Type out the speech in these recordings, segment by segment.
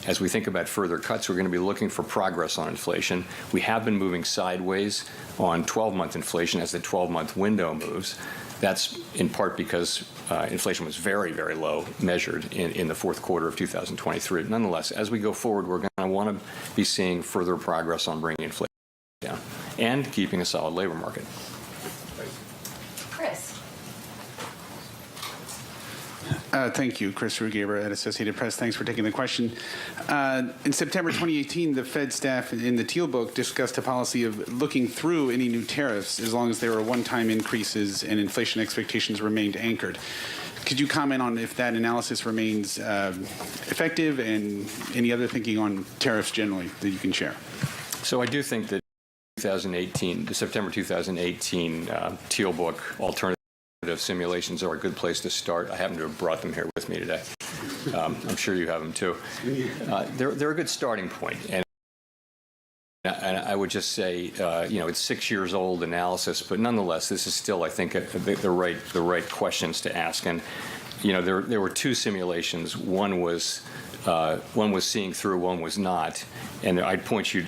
As we think about further cuts, we're going to be looking for progress on inflation. We have been moving sideways on 12-month inflation as the 12-month window moves. That's in part because inflation was very, very low measured in the fourth quarter of 2023. Nonetheless, as we go forward, we're going to want to be seeing further progress on bringing inflation down and keeping a solid labor market. Chris. Thank you, Chris Rugaber at Associated Press. Thanks for taking the question. In September 2018, the Fed staff in the Teal book discussed a policy of looking through any new tariffs as long as there were one-time increases and inflation expectations remained anchored. Could you comment on if that analysis remains effective and any other thinking on tariffs generally that you can share? So I do think that the September 2018 Teal book alternative simulations are a good place to start. I happen to have brought them here with me today. I'm sure you have them too. They're a good starting point. And I would just say, it's 6 years old analysis, but nonetheless, this is still, I think, the right questions to ask. And there were two simulations. One was seeing through, one was not. And I'd point you.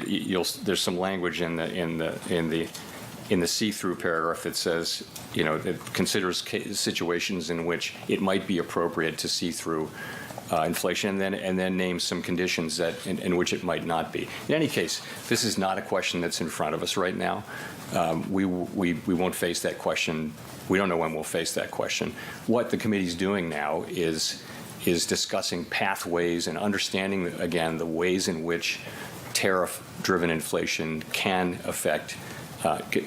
There's some language in the see-through paragraph that says, it considers situations in which it might be appropriate to see through inflation, and then names some conditions that in which it might not be. In any case, this is not a question that's in front of us right now. We won't face that question. We don't know when we'll face that question. What the committee's doing now is discussing pathways and understanding, again, the ways in which tariff-driven inflation can affect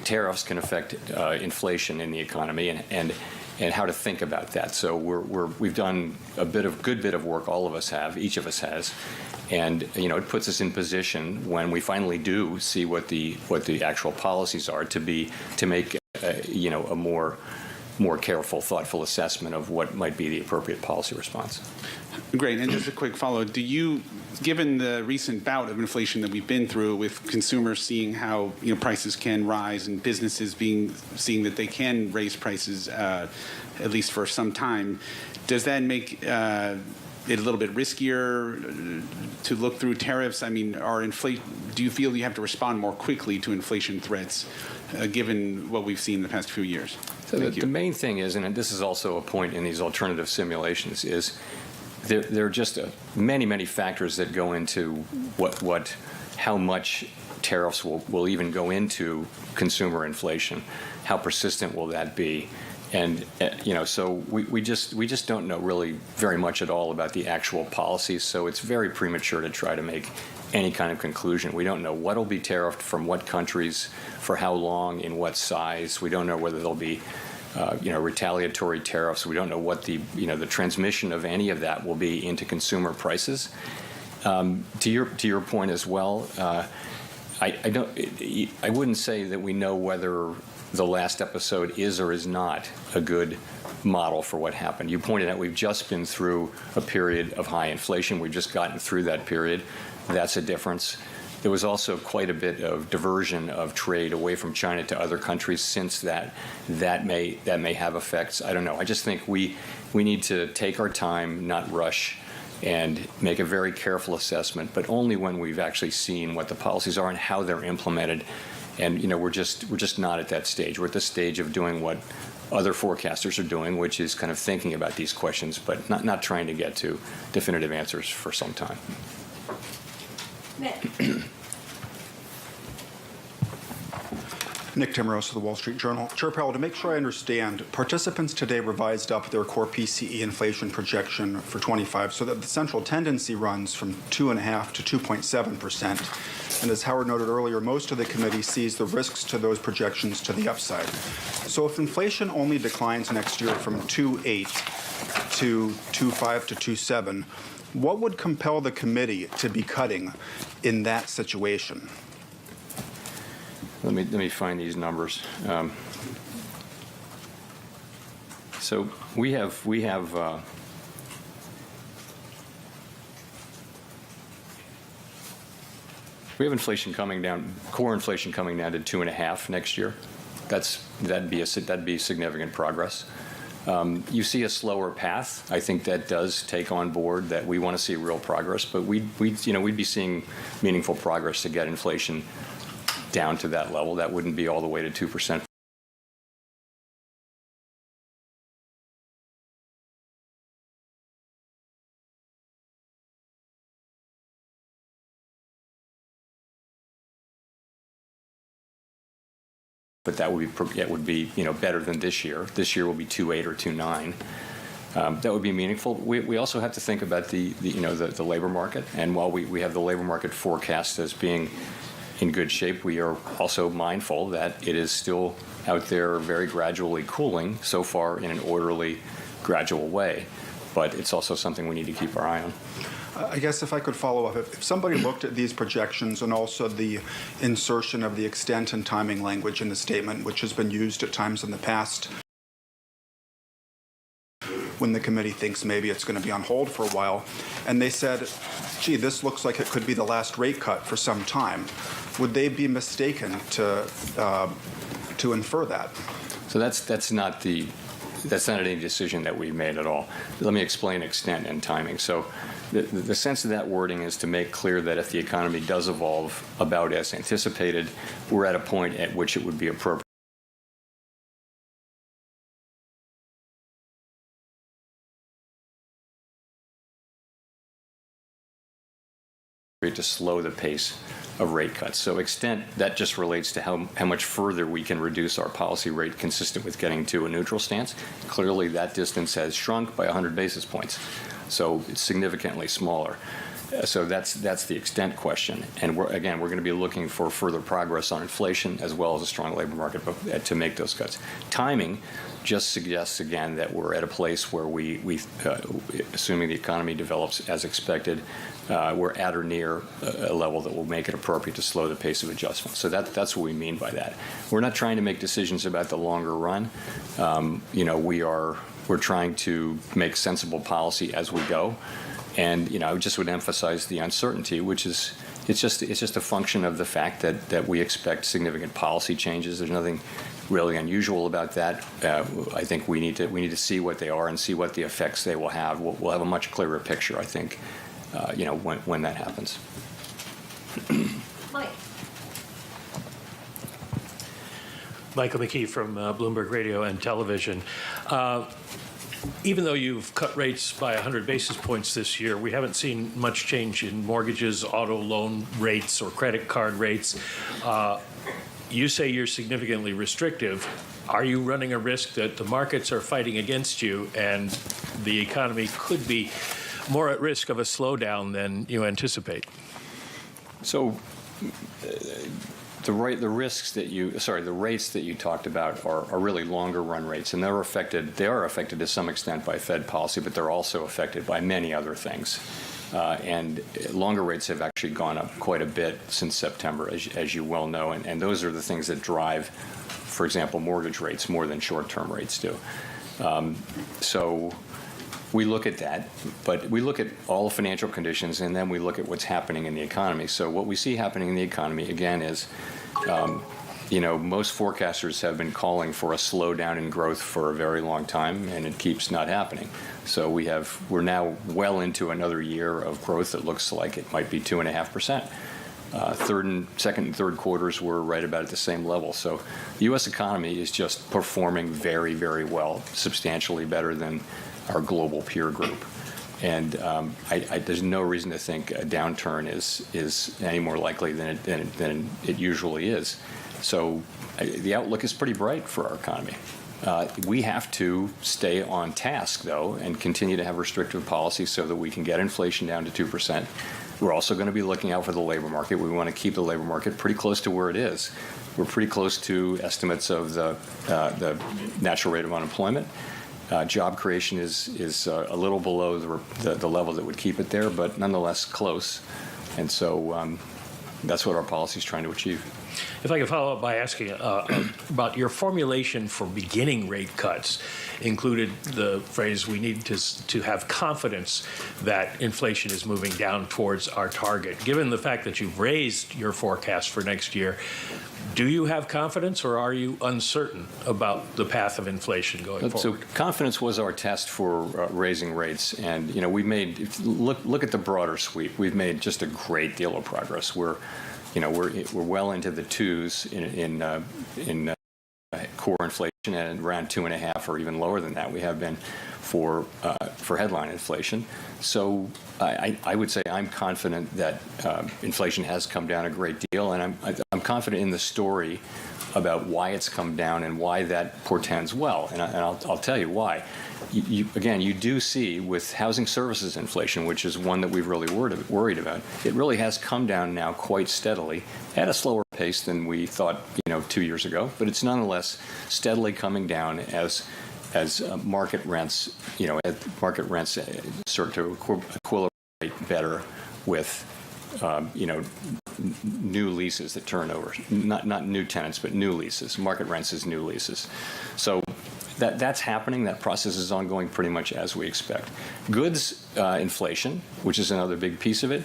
tariffs can affect inflation in the economy, and how to think about that. So we've done a good bit of work. All of us have, each of us has, and it puts us in position when we finally do see what the actual policies are to make a more careful, thoughtful assessment of what might be the appropriate policy response. Great. And just a quick follow. Given the recent bout of inflation that we've been through, with consumers seeing how prices can rise and businesses seeing that they can raise prices at least for some time, does that make it a little bit riskier to look through tariffs? I mean, do you feel you have to respond more quickly to inflation threats, given what we've seen in the past few years? So the main thing is, and this is also a point in these alternative simulations, is there are just many factors that go into how much tariffs will even go into consumer inflation. How persistent will that be? And so we just don't know really very much at all about the actual policies. So it's very premature to try to make any kind of conclusion. We don't know what will be tariffed from what countries, for how long, in what size. We don't know whether there'll be retaliatory tariffs. We don't know what the transmission of any of that will be into consumer prices. To your point as well, I wouldn't say that we know whether the last episode is or is not a good model for what happened. You pointed out we've just been through a period of high inflation. We've just gotten through that period. That's a difference. There was also quite a bit of diversion of trade away from China to other countries since that may have effects. I don't know. I just think we need to take our time, not rush, and make a very careful assessment, but only when we've actually seen what the policies are and how they're implemented. And we're just not at that stage. We're at the stage of doing what other forecasters are doing, which is kind of thinking about these questions, but not trying to get to definitive answers for some time. Nick. Nick Timmeros of the Wall Street Journal. Chair Powell, to make sure I understand, participants today revised up their core PCE inflation projection for 25 so that the central tendency runs from 2.5% to 2.7%. And as Howard noted earlier, most of the committee sees the risks to those projections to the upside. So if inflation only declines next year from 2.8 to 2.5 to 2.7, what would compel the committee to be cutting in that situation? Let me find these numbers. So we have inflation coming down, core inflation coming down to 2.5 next year. That'd be significant progress. You see a slower path. I think that does take on board that we want to see real progress, but we'd be seeing meaningful progress to get inflation down to that level. That wouldn't be all the way to 2%. But that would be better than this year. This year will be 2.8 or 2.9. That would be meaningful. We also have to think about the labor market. And while we have the labor market forecast as being in good shape, we are also mindful that it is still out there very gradually cooling so far in an orderly, gradual way. But it's also something we need to keep our eye on. I guess if I could follow up, if somebody looked at these projections and also the insertion of the extent and timing language in the statement, which has been used at times in the past, when the committee thinks maybe it's going to be on hold for a while, and they said, gee, this looks like it could be the last rate cut for some time, would they be mistaken to infer that? So that's not any decision that we made at all. Let me explain extent and timing. So the sense of that wording is to make clear that if the economy does evolve about as anticipated, we're at a point at which it would be appropriate to slow the pace of rate cuts. So extent, that just relates to how much further we can reduce our policy rate consistent with getting to a neutral stance. Clearly, that distance has shrunk by 100 basis points. So it's significantly smaller. So that's the extent question. And we're going to be looking for further progress on inflation as well as a strong labor market to make those cuts. Timing just suggests, again, that we're at a place where we assuming the economy develops as expected, we're at or near a level that will make it appropriate to slow the pace of adjustment. So that's what we mean by that. We're not trying to make decisions about the longer run. We're trying to make sensible policy as we go. And I just would emphasize the uncertainty, which is it's just a function of the fact that we expect significant policy changes. There's nothing really unusual about that. I think we need to see what they are and see what the effects they will have. We'll have a much clearer picture, I think, when that happens. Mike. Michael McKee from Bloomberg Radio and Television. Even though you've cut rates by 100 basis points this year, we haven't seen much change in mortgages, auto loan rates, or credit card rates. You say you're significantly restrictive. Are you running a risk that the markets are fighting against you and the economy could be more at risk of a slowdown than you anticipate? So the rates that you talked about are really longer run rates, and they are affected to some extent by Fed policy, but they're also affected by many other things. And longer rates have actually gone up quite a bit since September, as you well know, and those are the things that drive, for example, mortgage rates more than short-term rates do. So we look at that, but we look at all financial conditions, and then we look at what's happening in the economy. So what we see happening in the economy, again, is most forecasters have been calling for a slowdown in growth for a very long time, and it keeps not happening. So we're now well into another year of growth that looks like it might be 2.5%. Second and third quarters were right about at the same level. So the U.S. economy is just performing very, very well, substantially better than our global peer group. And there's no reason to think a downturn is any more likely than it usually is. So the outlook is pretty bright for our economy. We have to stay on task, though, and continue to have restrictive policies so that we can get inflation down to 2%. We're also going to be looking out for the labor market. We want to keep the labor market pretty close to where it is. We're pretty close to estimates of the natural rate of unemployment. Job creation is a little below the level that would keep it there, but nonetheless close. And so that's what our policy is trying to achieve. If I could follow up by asking about your formulation for beginning rate cuts, included the phrase, we need to have confidence that inflation is moving down towards our target. Given the fact that you've raised your forecast for next year, do you have confidence, or are you uncertain about the path of inflation going forward? So confidence was our test for raising rates, and we made look at the broader sweep. We've made just a great deal of progress. We're well into the twos in core inflation, and around 2.5 or even lower than that we have been for headline inflation. So I would say I'm confident that inflation has come down a great deal, and I'm confident in the story about why it's come down and why that portends well. And I'll tell you why. You do see with housing services inflation, which is one that we've really worried about, it really has come down now quite steadily at a slower pace than we thought 2 years ago, but it's nonetheless steadily coming down as market rents start to equilibrate better with new leases that turn over, not new tenants, but new leases. Market rents is new leases. So that's happening. That process is ongoing pretty much as we expect. Goods inflation, which is another big piece of it,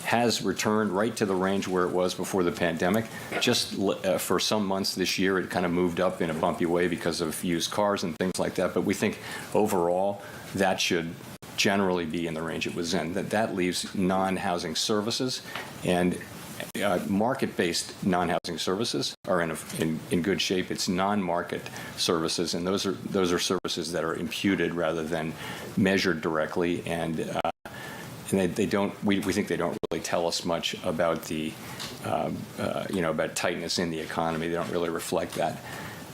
has returned right to the range where it was before the pandemic. Just for some months this year, it kind of moved up in a bumpy way because of used cars and things like that. But we think overall that should generally be in the range it was in. That leaves non-housing services, and market-based non-housing services are in good shape. It's non-market services, and those are services that are imputed rather than measured directly, and they don't. We think they don't really tell us much about the about tightness in the economy. They don't really reflect that.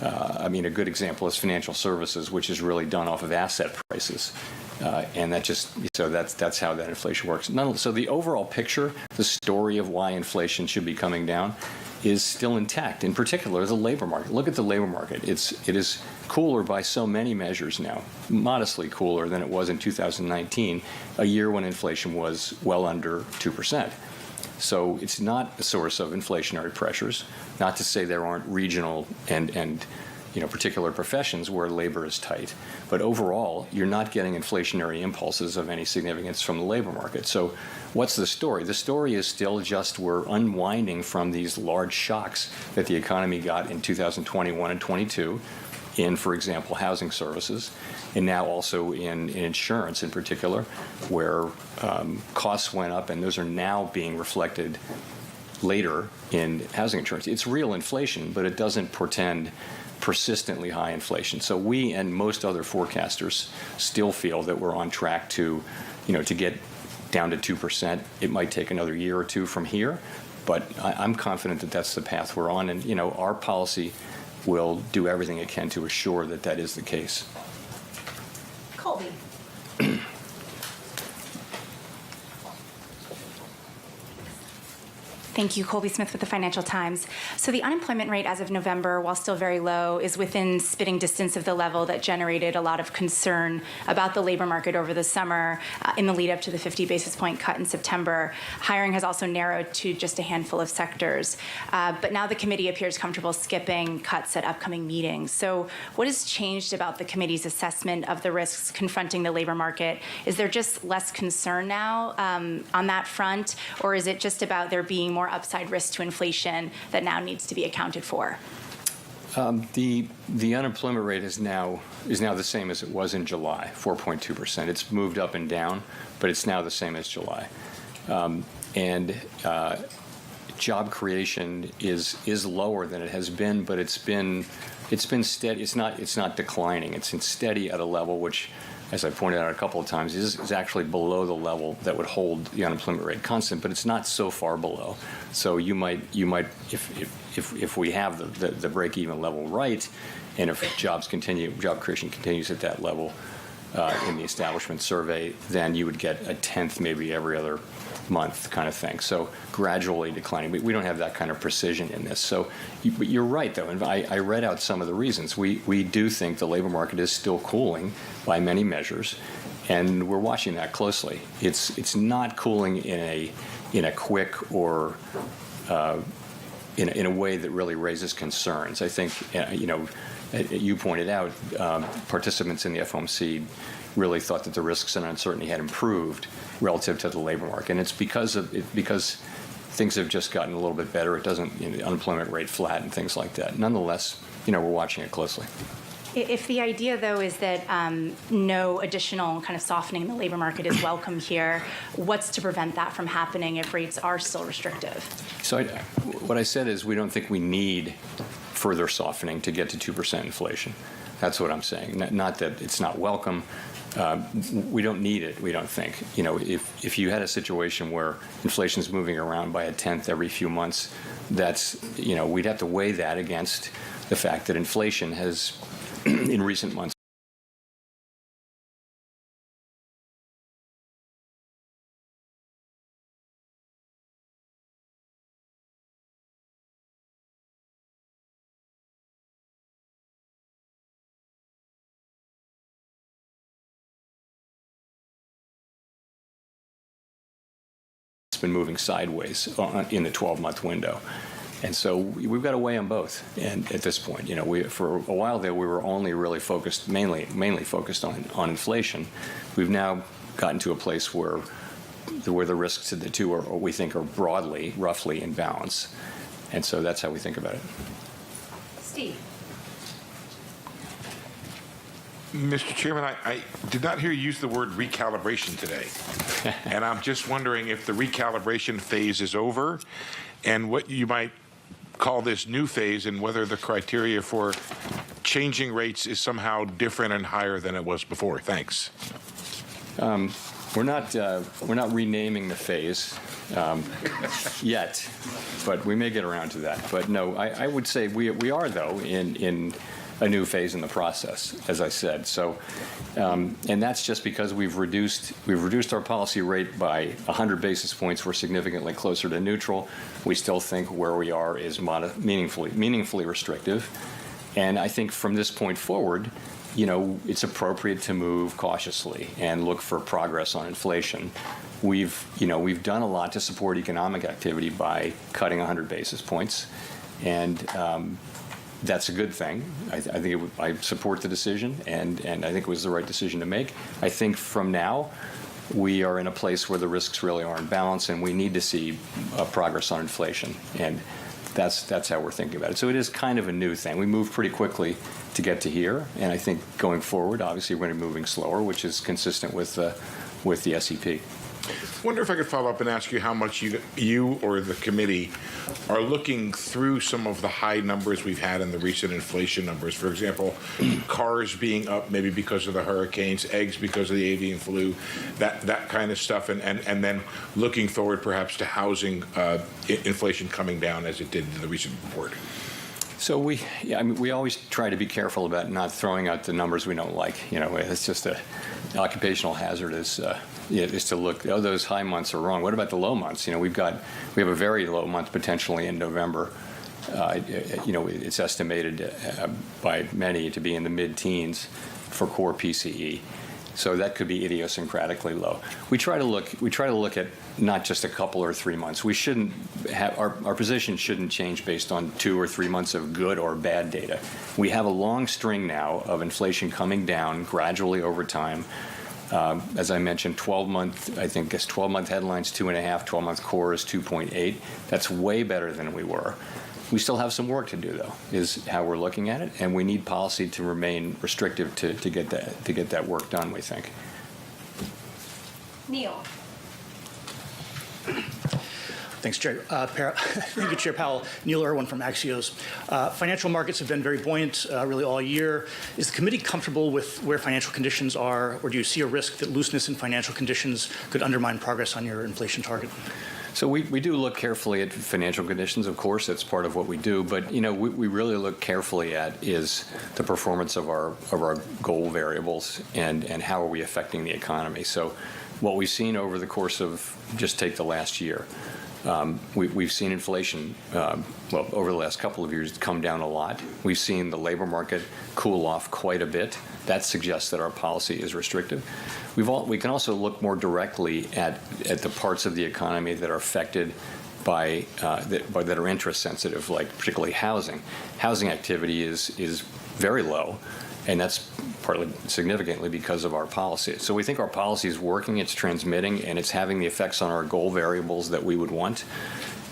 A good example is financial services, which is really done off of asset prices. And that's how that inflation works. So the overall picture, the story of why inflation should be coming down, is still intact. In particular, the labor market. Look at the labor market. It is cooler by so many measures now, modestly cooler than it was in 2019, a year when inflation was well under 2%. So it's not a source of inflationary pressures. Not to say there aren't regional and particular professions where labor is tight. But overall, you're not getting inflationary impulses of any significance from the labor market. So what's the story? The story is still just we're unwinding from these large shocks that the economy got in 2021 and 22 in, for example, housing services, and now also in insurance in particular, where costs went up, and those are now being reflected later in housing insurance. It's real inflation, but it doesn't portend persistently high inflation. So we and most other forecasters still feel that we're on track to get down to 2%. It might take another year or two from here, but I'm confident that that's the path we're on, and our policy will do everything it can to assure that that is the case. Colby. Thank you. Colby Smith with the Financial Times. So the unemployment rate as of November, while still very low, is within spitting distance of the level that generated a lot of concern about the labor market over the summer in the lead up to the 50 basis point cut in September. Hiring has also narrowed to just a handful of sectors. But now the committee appears comfortable skipping cuts at upcoming meetings. So what has changed about the committee's assessment of the risks confronting the labor market? Is there just less concern now on that front, or is it just about there being more upside risk to inflation that now needs to be accounted for? The unemployment rate is now the same as it was in July, 4.2%. It's moved up and down, but it's now the same as July. And job creation is lower than it has been, but it's been steady. It's not declining. It's steady at a level which, as I pointed out a couple of times, is actually below the level that would hold the unemployment rate constant, but it's not so far below. So you might if we have the break-even level right, and if job creation continues at that level in the establishment survey, then you would get a tenth maybe every other month kind of thing. So gradually declining. We don't have that kind of precision in this. So, but you're right, though, and I read out some of the reasons. We do think the labor market is still cooling by many measures, and we're watching that closely. It's not cooling in a quick or in a way that really raises concerns. I think, you pointed out, participants in the FOMC really thought that the risks and uncertainty had improved relative to the labor market. And it's because things have just gotten a little bit better. It doesn't, the unemployment rate flat and things like that. Nonetheless, we're watching it closely. If the idea, though, is that no additional kind of softening in the labor market is welcome here, what's to prevent that from happening if rates are still restrictive? So what I said is we don't think we need further softening to get to 2% inflation. That's what I'm saying. Not that it's not welcome. We don't need it, we don't think. If you had a situation where inflation's moving around by 1/10 every few months, that's, we'd have to weigh that against the fact that inflation has, in recent months, been moving sideways in the 12-month window. And so we've got to weigh them both. And at this point, for a while there, we were only really focused, mainly focused on inflation. We've now gotten to a place where the risks of the two are, we think, are broadly, roughly in balance. And so that's how we think about it. Steve. Mr. Chairman, I did not hear you use the word recalibration today. And I'm just wondering if the recalibration phase is over and what you might call this new phase and whether the criteria for changing rates is somehow different and higher than it was before. Thanks. We're not renaming the phase yet, but we may get around to that. But no, I would say we are, though, in a new phase in the process, as I said. So, and that's just because we've reduced our policy rate by 100 basis points. We're significantly closer to neutral. We still think where we are is meaningfully restrictive. And I think from this point forward, it's appropriate to move cautiously and look for progress on inflation. We've done a lot to support economic activity by cutting 100 basis points, and that's a good thing. I support the decision, and I think it was the right decision to make. I think from now, we are in a place where the risks really are in balance, and we need to see progress on inflation, and that's how we're thinking about it. So it is kind of a new thing. We moved pretty quickly to get to here, and I think going forward, obviously, we're going to be moving slower, which is consistent with the SEP. I wonder if I could follow up and ask you how much you or the committee are looking through some of the high numbers we've had in the recent inflation numbers. For example, cars being up maybe because of the hurricanes, eggs because of the avian flu, that kind of stuff, and then looking forward perhaps to housing inflation coming down as it did in the recent report. So we always try to be careful about not throwing out the numbers we don't like. It's just an occupational hazard is to look, those high months are wrong. What about the low months? We have a very low month potentially in November. It's estimated by many to be in the mid-teens for core PCE. So that could be idiosyncratically low. We try to look at not just a couple or 3 months. We shouldn't have our position shouldn't change based on 2 or 3 months of good or bad data. We have a long string now of inflation coming down gradually over time. As I mentioned, 12-month, I think it's 12-month headlines 2.5, 12-month core is 2.8. That's way better than we were. We still have some work to do, though, is how we're looking at it, and we need policy to remain restrictive to get that work done, we think. Neil. Thanks, Chair. Thank you, Chair Powell. Neil Irwin from Axios. Financial markets have been very buoyant really all year. Is the committee comfortable with where financial conditions are, or do you see a risk that looseness in financial conditions could undermine progress on your inflation target? So we do look carefully at financial conditions, of course. That's part of what we do. But, we really look carefully at is the performance of our goal variables and how are we affecting the economy. So what we've seen over the course of, just take the last year, we've seen inflation, over the last couple of years, come down a lot. We've seen the labor market cool off quite a bit. That suggests that our policy is restrictive. We can also look more directly at the parts of the economy that are affected that are interest sensitive, like particularly housing. Housing activity is very low, and that's partly significantly because of our policy. So we think our policy is working, it's transmitting, and it's having the effects on our goal variables that we would want.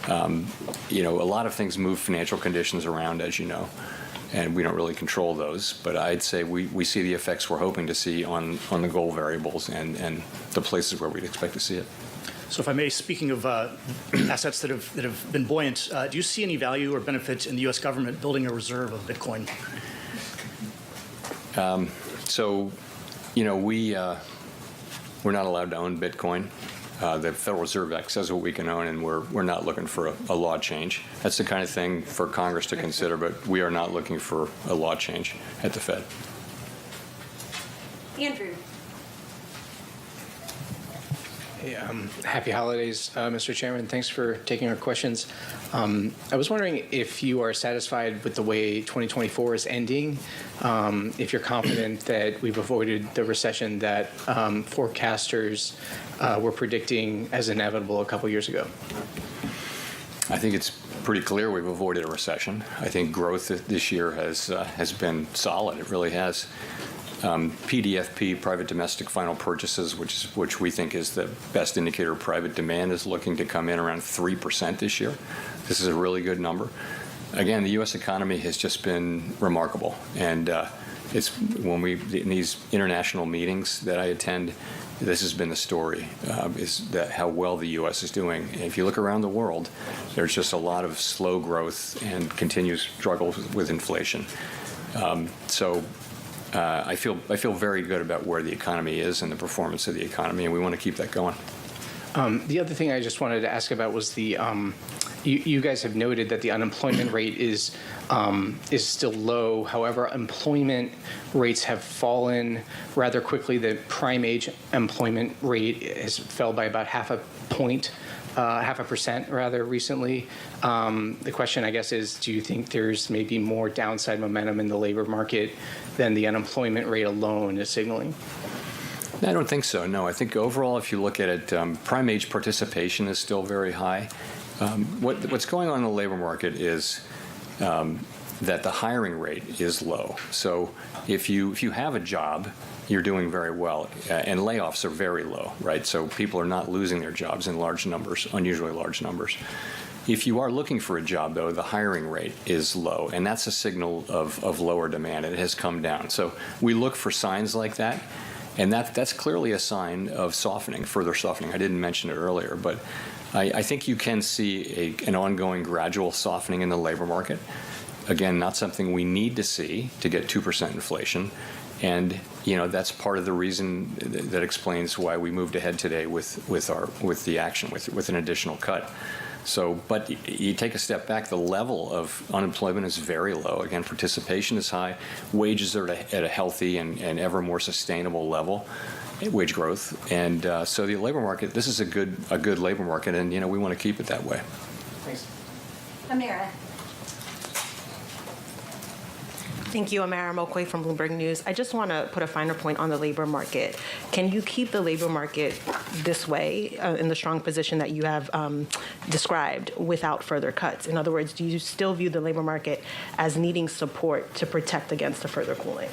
A lot of things move financial conditions around, as you know, and we don't really control those. But I'd say we see the effects we're hoping to see on the goal variables and the places where we'd expect to see it. So if I may, speaking of assets that have been buoyant, do you see any value or benefit in the U.S. government building a reserve of Bitcoin? We're not allowed to own Bitcoin. The Federal Reserve Act says what we can own, and we're not looking for a law change. That's the kind of thing for Congress to consider, but we are not looking for a law change at the Fed. Andrew. Hey, happy holidays, Mr. Chairman. Thanks for taking our questions. I was wondering if you are satisfied with the way 2024 is ending, if you're confident that we've avoided the recession that forecasters were predicting as inevitable a couple years ago. I think it's pretty clear we've avoided a recession. I think growth this year has been solid. It really has. PDFP, private domestic final purchases, which we think is the best indicator of private demand, is looking to come in around 3% this year. This is a really good number. Again, the U.S. economy has just been remarkable, and it's when in these international meetings that I attend, this has been the story, is that how well the U.S. is doing. And if you look around the world, there's just a lot of slow growth and continuous struggle with inflation. I feel very good about where the economy is and the performance of the economy, and we want to keep that going. The other thing I just wanted to ask about was the you guys have noted that the unemployment rate is still low. However, employment rates have fallen rather quickly. The prime age employment rate has fell by about half a percent rather recently. The question, I guess, is do you think there's maybe more downside momentum in the labor market than the unemployment rate alone is signaling? I don't think so, no. I think overall, if you look at it, prime age participation is still very high. What's going on in the labor market is that the hiring rate is low. So if you have a job, you're doing very well, and layoffs are very low, right? So people are not losing their jobs in large numbers, unusually large numbers. If you are looking for a job, though, the hiring rate is low, and that's a signal of lower demand. It has come down. So we look for signs like that, and that's clearly a sign of softening, further softening. I didn't mention it earlier, but I think you can see an ongoing gradual softening in the labor market. Again, not something we need to see to get 2% inflation. And that's part of the reason that explains why we moved ahead today with the action with an additional cut. So, but you take a step back, the level of unemployment is very low. Again, participation is high. Wages are at a healthy and ever more sustainable level, wage growth. And so the labor market, this is a good labor market, and we want to keep it that way. Thanks. Amara. Thank you. Amara Mokway from Bloomberg News. I just want to put a finer point on the labor market. Can you keep the labor market this way, in the strong position that you have described, without further cuts? In other words, do you still view the labor market as needing support to protect against a further cooling?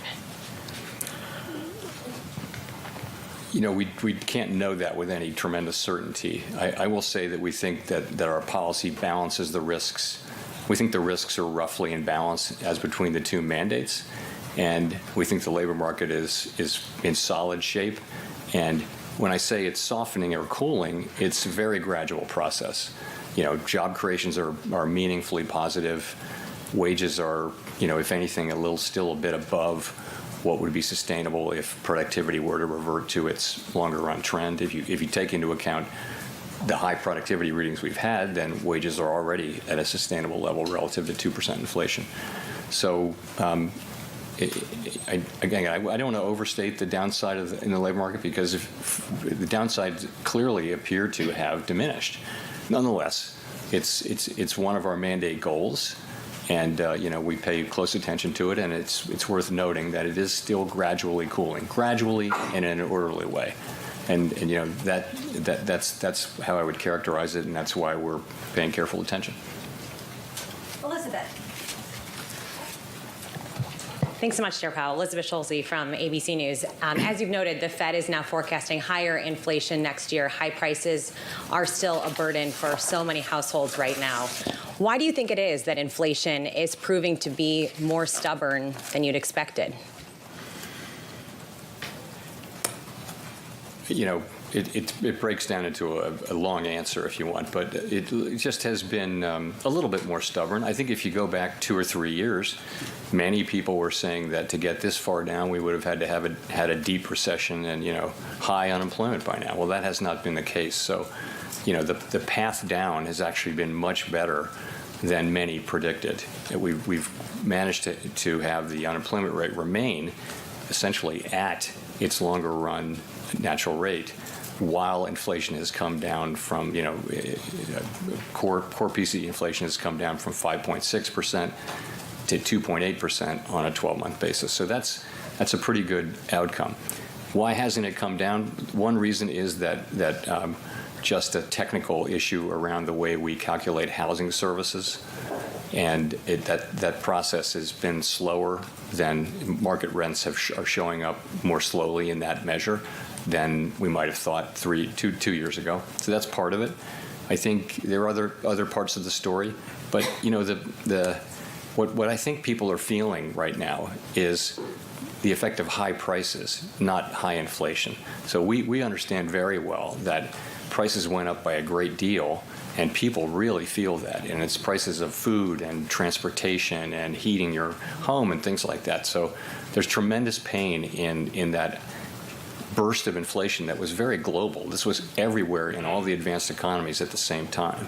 We can't know that with any tremendous certainty. I will say that we think that our policy balances the risks. We think the risks are roughly in balance as between the two mandates, and we think the labor market is in solid shape. And when I say it's softening or cooling, it's a very gradual process. Job creations are meaningfully positive. Wages are, if anything, still a bit above what would be sustainable if productivity were to revert to its longer run trend. If you take into account the high productivity readings we've had, then wages are already at a sustainable level relative to 2% inflation. So, I don't want to overstate the downside in the labor market, because the downsides clearly appear to have diminished. Nonetheless, it's one of our mandate goals, and we pay close attention to it, and it's worth noting that it is still gradually cooling, gradually and in an orderly way. And you know, that's how I would characterize it, and that's why we're paying careful attention. Elizabeth. Thanks so much, Chair Powell. Elizabeth Schulze from ABC News. As you've noted, the Fed is now forecasting higher inflation next year. High prices are still a burden for so many households right now. Why do you think it is that inflation is proving to be more stubborn than you'd expected? You know, it breaks down into a long answer if you want, but it just has been a little bit more stubborn. I think if you go back 2 or 3 years, many people were saying that to get this far down, we would have had to have had a deep recession and, you know, high unemployment by now. Well, that has not been the case. So, you know, the path down has actually been much better than many predicted. We've managed to have the unemployment rate remain essentially at its longer run natural rate, while inflation has come down from, you know, core PCE inflation has come down from 5.6% to 2.8% on a 12-month basis. So that's a pretty good outcome. Why hasn't it come down? One reason is that just a technical issue around the way we calculate housing services, and that process has been slower than market rents are showing up more slowly in that measure than we might have thought 2 years ago. So that's part of it. I think there are other parts of the story, but you know, what I think people are feeling right now is the effect of high prices, not high inflation. So we understand very well that prices went up by a great deal, and people really feel that, and it's prices of food and transportation and heating your home and things like that. So there's tremendous pain in that burst of inflation that was very global. This was everywhere in all the advanced economies at the same time.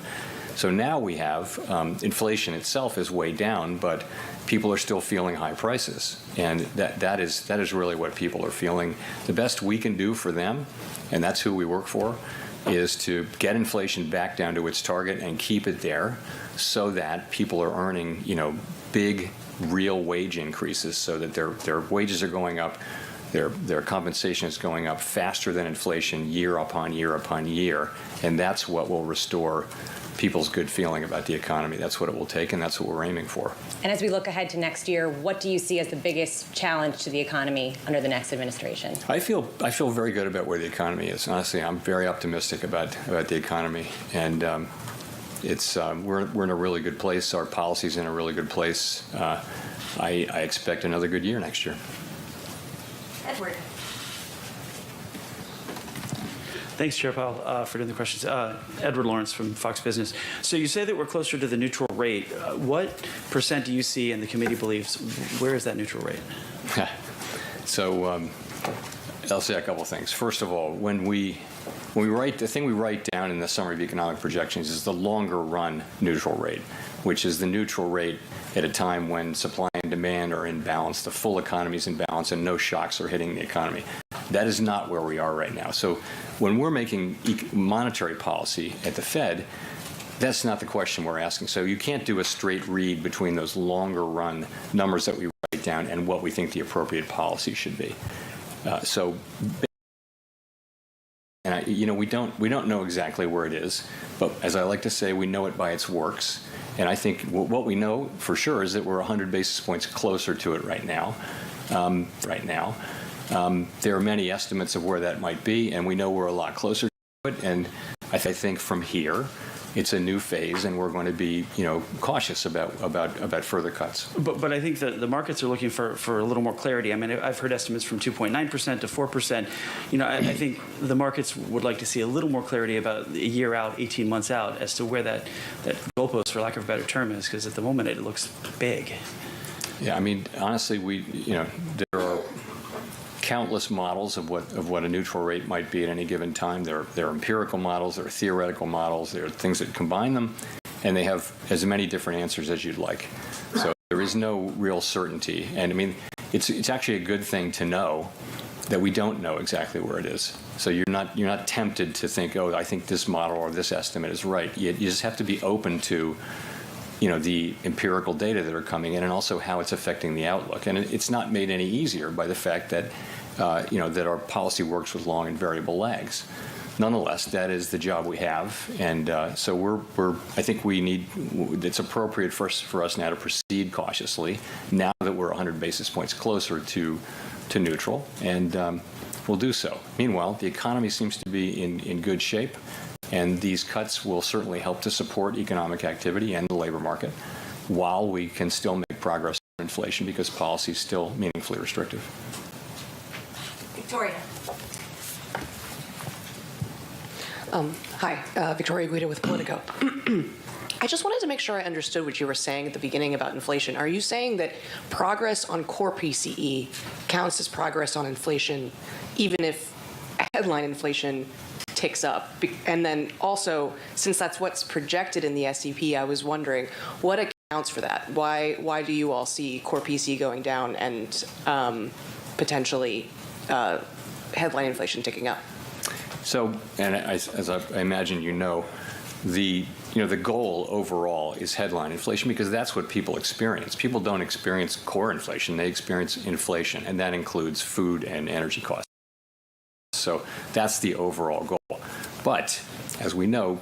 So now we have inflation itself is way down, but people are still feeling high prices, and that is really what people are feeling. The best we can do for them, and that's who we work for, is to get inflation back down to its target and keep it there, so that people are earning, you know, big real wage increases, so that their wages are going up. Their compensation is going up faster than inflation year upon year upon year, and that's what will restore people's good feeling about the economy. That's what it will take, and that's what we're aiming for. And as we look ahead to next year, what do you see as the biggest challenge to the economy under the next administration? I feel very good about where the economy is. Honestly, I'm very optimistic about the economy, and we're in a really good place. Our policy's in a really good place. I expect another good year next year. Edward. Thanks, Chair Powell, for doing the questions. Edward Lawrence from Fox Business. So you say that we're closer to the neutral rate. What % do you see and the committee believes, where is that neutral rate? So I'll say a couple things. First of all, when we write, the thing we write down in the summary of economic projections is the longer run neutral rate, which is the neutral rate at a time when supply and demand are in balance, the full economy is in balance, and no shocks are hitting the economy. That is not where we are right now. So when we're making monetary policy at the Fed, that's not the question we're asking. So you can't do a straight read between those longer run numbers that we write down and what we think the appropriate policy should be. You know, we don't know exactly where it is, but as I like to say, we know it by its works. And I think what we know for sure is that we're 100 basis points closer to it right now. There are many estimates of where that might be, and we know we're a lot closer to it. And I think from here, it's a new phase, and we're going to be, you know, cautious about further cuts. But I think that the markets are looking for a little more clarity. I mean, I've heard estimates from 2.9% to 4%. You know, I think the markets would like to see a little more clarity about a year out, 18 months out, as to where that goalpost, for lack of a better term, is, because at the moment it looks big. Yeah, I mean, honestly, there are countless models of what a neutral rate might be at any given time. There are empirical models, there are theoretical models, there are things that combine them, and they have as many different answers as you'd like. So there is no real certainty. And I mean, it's actually a good thing to know that we don't know exactly where it is. So you're not tempted to think, oh, I think this model or this estimate is right. You just have to be open to the empirical data that are coming in and also how it's affecting the outlook. And it's not made any easier by the fact that, that our policy works with long and variable lags. Nonetheless, that is the job we have, and so I think it's appropriate for us now to proceed cautiously, now that we're 100 basis points closer to neutral, and we'll do so. Meanwhile, the economy seems to be in good shape, and these cuts will certainly help to support economic activity and the labor market, while we can still make progress on inflation because policy is still meaningfully restrictive. Victoria. Hi, Victoria Guida with Politico. I just wanted to make sure I understood what you were saying at the beginning about inflation. Are you saying that progress on core PCE counts as progress on inflation, even if headline inflation ticks up? And then also, since that's what's projected in the SEP, I was wondering what accounts for that? Why do you all see core PCE going down and potentially headline inflation ticking up? So, and as I imagine the goal overall is headline inflation because that's what people experience. People don't experience core inflation; they experience inflation, and that includes food and energy costs. So that's the overall goal. But as we know,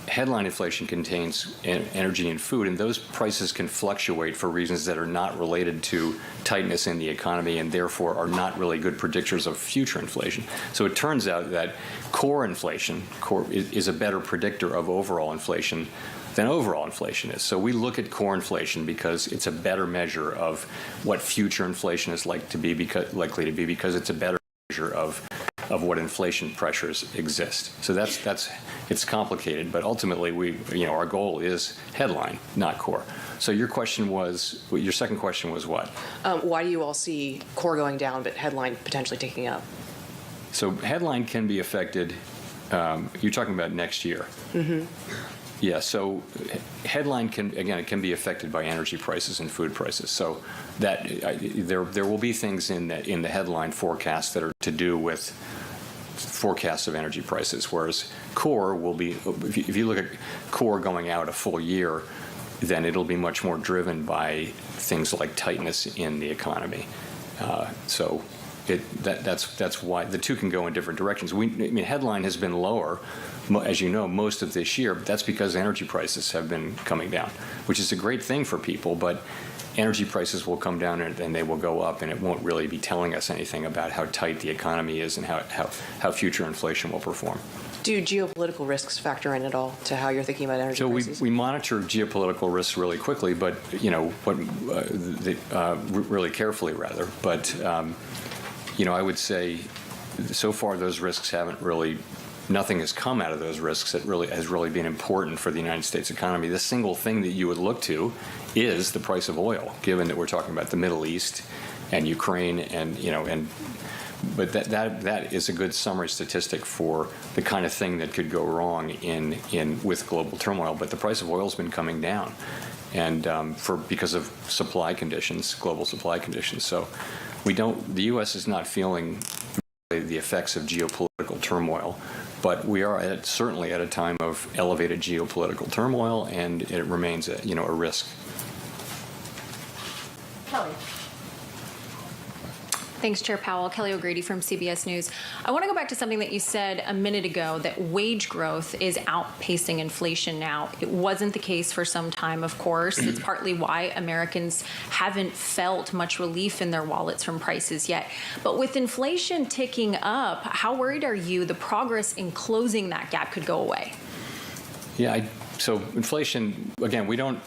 headline inflation contains energy and food, and those prices can fluctuate for reasons that are not related to tightness in the economy and therefore are not really good predictors of future inflation. So it turns out that core inflation is a better predictor of overall inflation than overall inflation is. So we look at core inflation because it's a better measure of what future inflation is likely to be because it's a better measure of what inflation pressures exist. So it's complicated, but ultimately our goal is headline, not core. So your second question was what? Why do you all see core going down, but headline potentially ticking up? So headline can be affected. You're talking about next year. Mm-hmm. Yeah, so headline can be affected by energy prices and food prices. So that there will be things in the headline forecast that are to do with forecasts of energy prices, whereas core will be, if you look at core going out a full year, then it'll be much more driven by things like tightness in the economy. So that's why the two can go in different directions. Headline has been lower, as you know, most of this year, but that's because energy prices have been coming down, which is a great thing for people, but energy prices will come down and they will go up, and it won't really be telling us anything about how tight the economy is and how future inflation will perform. Do geopolitical risks factor in at all to how you're thinking about energy prices? So we monitor geopolitical risks really quickly, but really carefully rather. But I would say so far those risks nothing has come out of those risks that has really been important for the United States economy. The single thing that you would look to is the price of oil, given that we're talking about the Middle East and Ukraine, but that is a good summary statistic for the kind of thing that could go wrong with global turmoil. But the price of oil has been coming down, and because of global supply conditions. So the U.S. is not feeling the effects of geopolitical turmoil. But we are certainly at a time of elevated geopolitical turmoil, and it remains a risk. Kelly. Thanks, Chair Powell. Kelly O'Grady from CBS News. I want to go back to something that you said a minute ago, that wage growth is outpacing inflation now. It wasn't the case for some time, of course. It's partly why Americans haven't felt much relief in their wallets from prices yet. But with inflation ticking up, how worried are you the progress in closing that gap could go away? Yeah, so inflation, again, we don't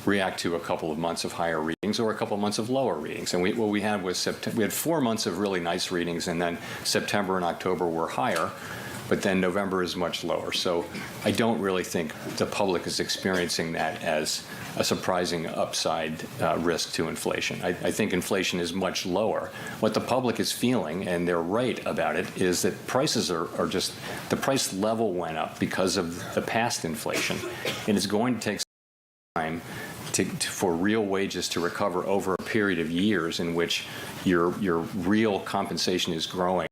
react to a couple of months of higher readings or a couple of months of lower readings. And what we had was we had 4 months of really nice readings, and then September and October were higher, but then November is much lower. So I don't really think the public is experiencing that as a surprising upside risk to inflation. I think inflation is much lower. What the public is feeling, and they're right about it, is that prices are just, the price level went up because of the past inflation, and it's going to take time for real wages to recover over a period of years in which your real compensation is growing.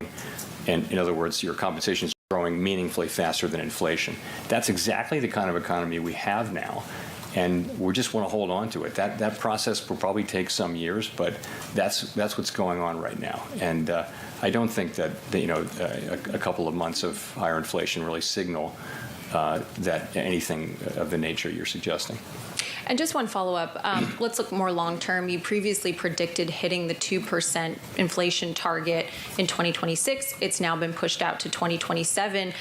And in other words, your compensation is growing meaningfully faster than inflation. That's exactly the kind of economy we have now, and we just want to hold on to it. That process will probably take some years, but that's what's going on right now. And I don't think that a couple of months of higher inflation really signal that anything of the nature you're suggesting. And just one follow-up. Let's look more long-term. You previously predicted hitting the 2% inflation target in 2026. It's now been pushed out to 2027.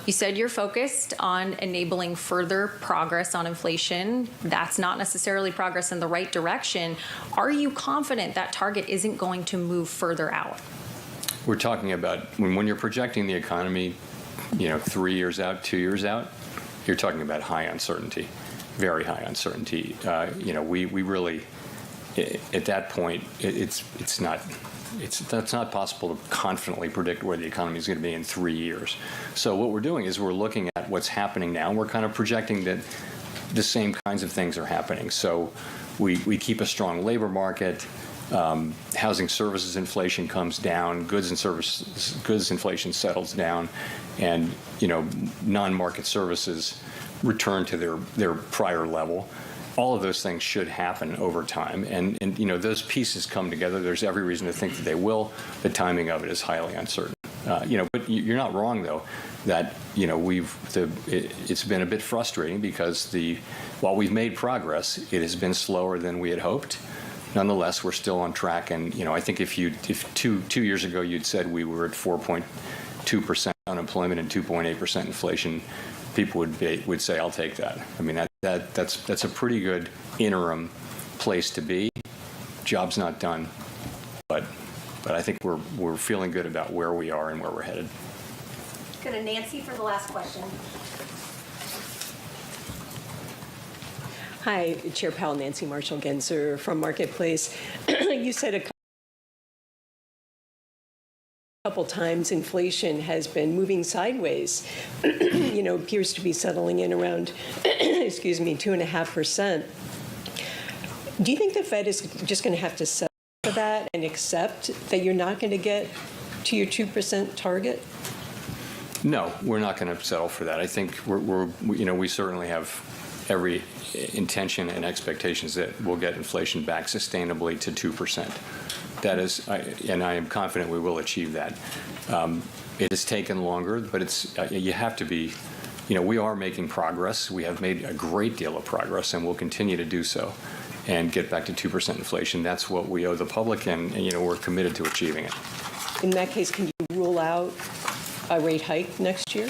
You said you're focused on enabling further progress on inflation. That's not necessarily progress in the right direction. Are you confident that target isn't going to move further out? We're talking about when you're projecting the economy, 3 years out, 2 years out, you're talking about high uncertainty. Very high uncertainty. We really, at that point, that's not possible to confidently predict where the economy is going to be in 3 years. So what we're doing is we're looking at what's happening now, and we're kind of projecting that the same kinds of things are happening. So we keep a strong labor market. Housing services inflation comes down, goods inflation settles down, and non-market services return to their prior level. All of those things should happen over time, and those pieces come together. There's every reason to think that they will. The timing of it is highly uncertain. But you're not wrong though that it's been a bit frustrating because while we've made progress, it has been slower than we had hoped. Nonetheless, we're still on track, and I think if two years ago you'd said we were at 4.2% unemployment and 2.8% inflation, people would say, "I'll take that." I mean, that's a pretty good interim place to be. Job's not done, but I think we're feeling good about where we are and where we're headed. Go to Nancy for the last question. Hi, Chair Powell, Nancy Marshall-Genzer from Marketplace. You said a couple times inflation has been moving sideways, appears to be settling in around, 2.5%. Do you think the Fed is just going to have to settle for that and accept that you're not going to get to your 2% target? No, we're not going to settle for that. I think we certainly have every intention and expectations that we'll get inflation back sustainably to 2%. That is, and I am confident we will achieve that. It has taken longer, but you have to be, we are making progress. We have made a great deal of progress, and we'll continue to do so and get back to 2% inflation. That's what we owe the public, and we're committed to achieving it. In that case, can you rule out a rate hike next year?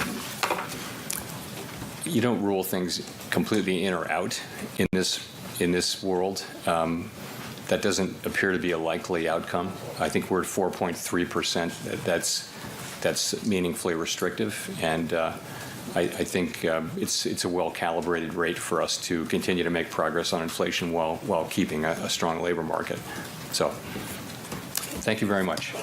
You don't rule things completely in or out in this world. That doesn't appear to be a likely outcome. I think we're at 4.3%. That's meaningfully restrictive, and I think it's a well-calibrated rate for us to continue to make progress on inflation while keeping a strong labor market. So, thank you very much.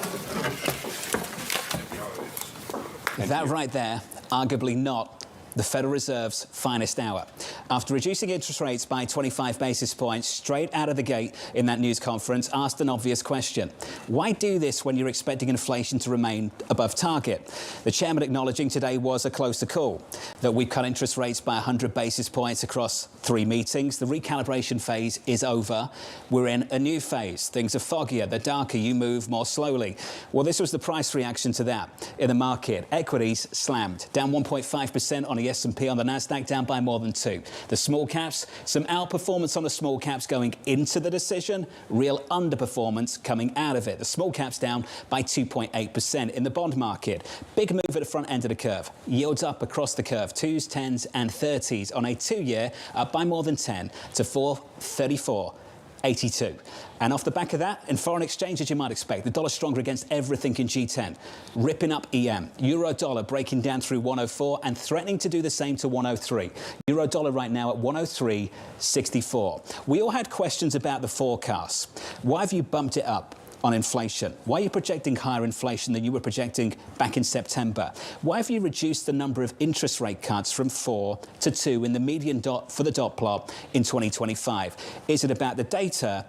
That right there, arguably not the Federal Reserve's finest hour. After reducing interest rates by 25 basis points straight out of the gate in that news conference, asked an obvious question. Why do this when you're expecting inflation to remain above target? The chairman acknowledging today was a closer call, that we've cut interest rates by 100 basis points across 3 meetings. The recalibration phase is over. We're in a new phase. Things are foggier, they're darker, you move more slowly. Well, this was the price reaction to that in the market. Equities slammed, down 1.5% on the S&P, on the Nasdaq down by more than 2%. The small caps, some outperformance on the small caps going into the decision, real underperformance coming out of it. The small caps down by 2.8% in the bond market. Big move at the front end of the curve. Yields up across the curve, 2s, 10s and 30s on a 2-year, up by more than 10 to 434.82. And off the back of that, in foreign exchange, as you might expect, the dollar stronger against everything in G10, ripping up EM. Euro dollar breaking down through 104 and threatening to do the same to 103. Euro dollar right now at 103.64. We all had questions about the forecasts. Why have you bumped it up on inflation? Why are you projecting higher inflation than you were projecting back in September? Why have you reduced the number of interest rate cuts from 4 to 2 in the median dot for the dot plot in 2025? Is it about the data,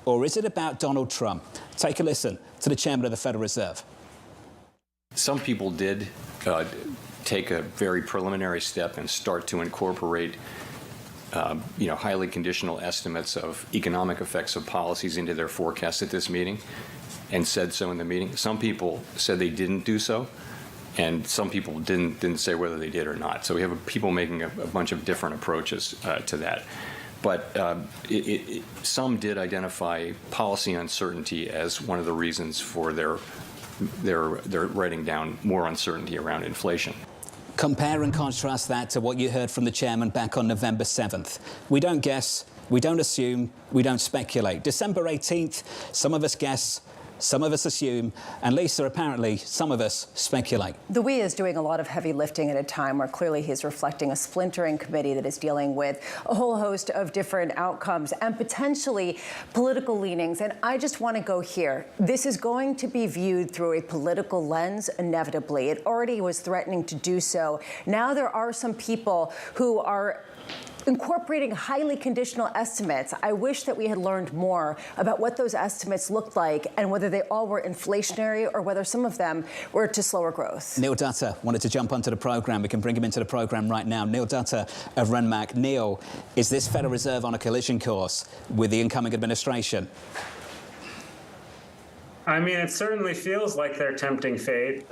or is it about Donald Trump? Take a listen to the chairman of the Federal Reserve. Some people did take a very preliminary step and start to incorporate highly conditional estimates of economic effects of policies into their forecasts at this meeting, and said so in the meeting. Some people said they didn't do so, and some people didn't say whether they did or not. So we have people making a bunch of different approaches to that. But some did identify policy uncertainty as one of the reasons for their writing down more uncertainty around inflation. Compare and contrast that to what you heard from the chairman back on November 7th. We don't guess, we don't assume, we don't speculate. December 18th, some of us guess, some of us assume, and Lisa, apparently, some of us speculate. The we is doing a lot of heavy lifting at a time where clearly he's reflecting a splintering committee that is dealing with a whole host of different outcomes and potentially political leanings. And I just want to go here. This is going to be viewed through a political lens, inevitably. It already was threatening to do so. Now there are some people who are incorporating highly conditional estimates. I wish that we had learned more about what those estimates looked like and whether they all were inflationary or whether some of them were to slower growth. Neil Dutta wanted to jump onto the programme. We can bring him into the programme right now. Neil Dutta of Renmac. Neil, is this Federal Reserve on a collision course with the incoming administration? I mean, it certainly feels like they're tempting fate.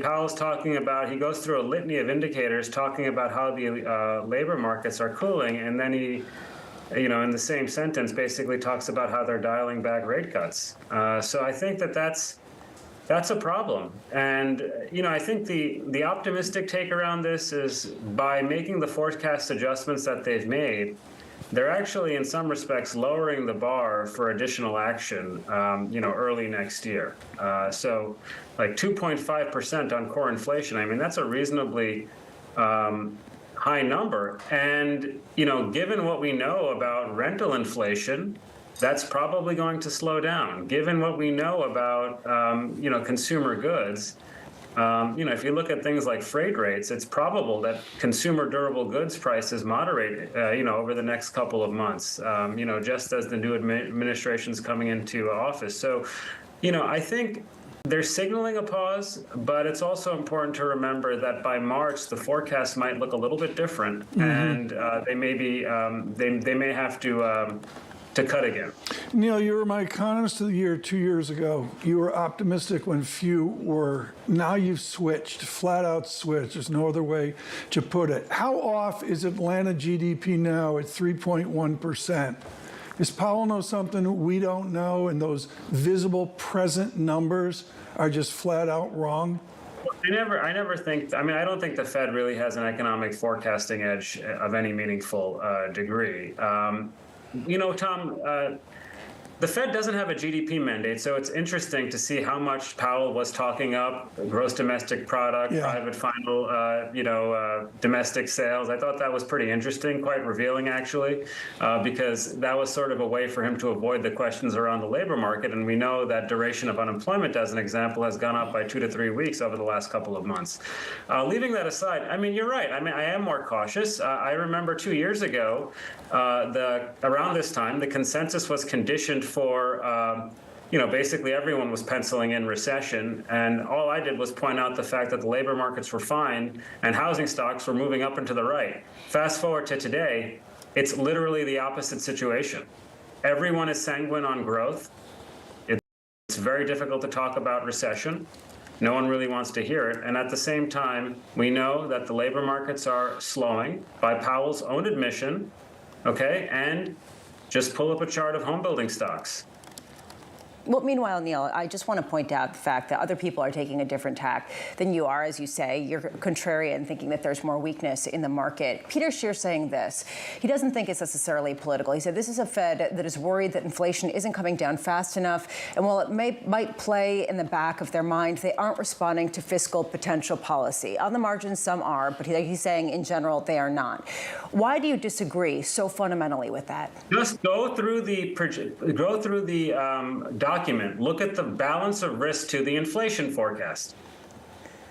Powell's talking about, he goes through a litany of indicators talking about how the labor markets are cooling, and then he, in the same sentence basically talks about how they're dialing back rate cuts. So I think that's a problem. And, I think the optimistic take around this is by making the forecast adjustments that they've made, they're actually, in some respects, lowering the bar for additional action, early next year. So, like 2.5% on core inflation, I mean, that's a reasonably high number. And, given what we know about rental inflation, that's probably going to slow down. Given what we know about, consumer goods, if you look at things like freight rates, it's probable that consumer durable goods prices moderate, over the next couple of months, just as the new administration's coming into office. So, I think they're signaling a pause, but it's also important to remember that by March, the forecast might look a little bit different, and they may be, they may have to cut again. Neil, you were my economist of the year 2 years ago. You were optimistic when few were. Now you've switched, flat out switched. There's no other way to put it. How off is Atlanta GDP now at 3.1%? Does Powell know something we don't know, and those visible present numbers are just flat out wrong? I never think, I don't think the Fed really has an economic forecasting edge of any meaningful degree. Tom, the Fed doesn't have a GDP mandate, so it's interesting to see how much Powell was talking up gross domestic product, private final, domestic sales. I thought that was pretty interesting, quite revealing, actually, because that was sort of a way for him to avoid the questions around the labor market. And we know that duration of unemployment, as an example, has gone up by 2 to 3 weeks over the last couple of months. Leaving that aside, you're right. I am more cautious. I remember 2 years ago, around this time, the consensus was conditioned for, basically everyone was penciling in recession. And all I did was point out the fact that the labor markets were fine and housing stocks were moving up and to the right. Fast forward to today, it's literally the opposite situation. Everyone is sanguine on growth. It's very difficult to talk about recession. No one really wants to hear it. And at the same time, we know that the labor markets are slowing by Powell's own admission, okay? And just pull up a chart of home building stocks. Well, meanwhile, Neil, I just want to point out the fact that other people are taking a different tack than you are. As you say, you're contrarian, thinking that there's more weakness in the market. Peter Scheer saying this. He doesn't think it's necessarily political. He said this is a Fed that is worried that inflation isn't coming down fast enough. And while it might play in the back of their mind, they aren't responding to fiscal potential policy. On the margins, some are, but he's saying in general they are not. Why do you disagree so fundamentally with that? Just go through the document, look at the balance of risk to the inflation forecast.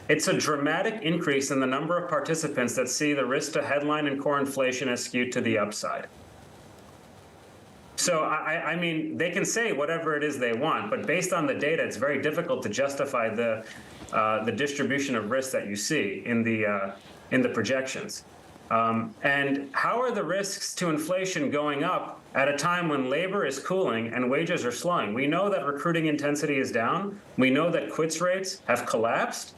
It's a dramatic increase in the number of participants that see the risk to headline and core inflation as skewed to the upside. So, I mean, they can say whatever it is they want, but based on the data, it's very difficult to justify the distribution of risk that you see in the projections. And how are the risks to inflation going up at a time when labor is cooling and wages are slowing? We know that recruiting intensity is down. We know that quits rates have collapsed,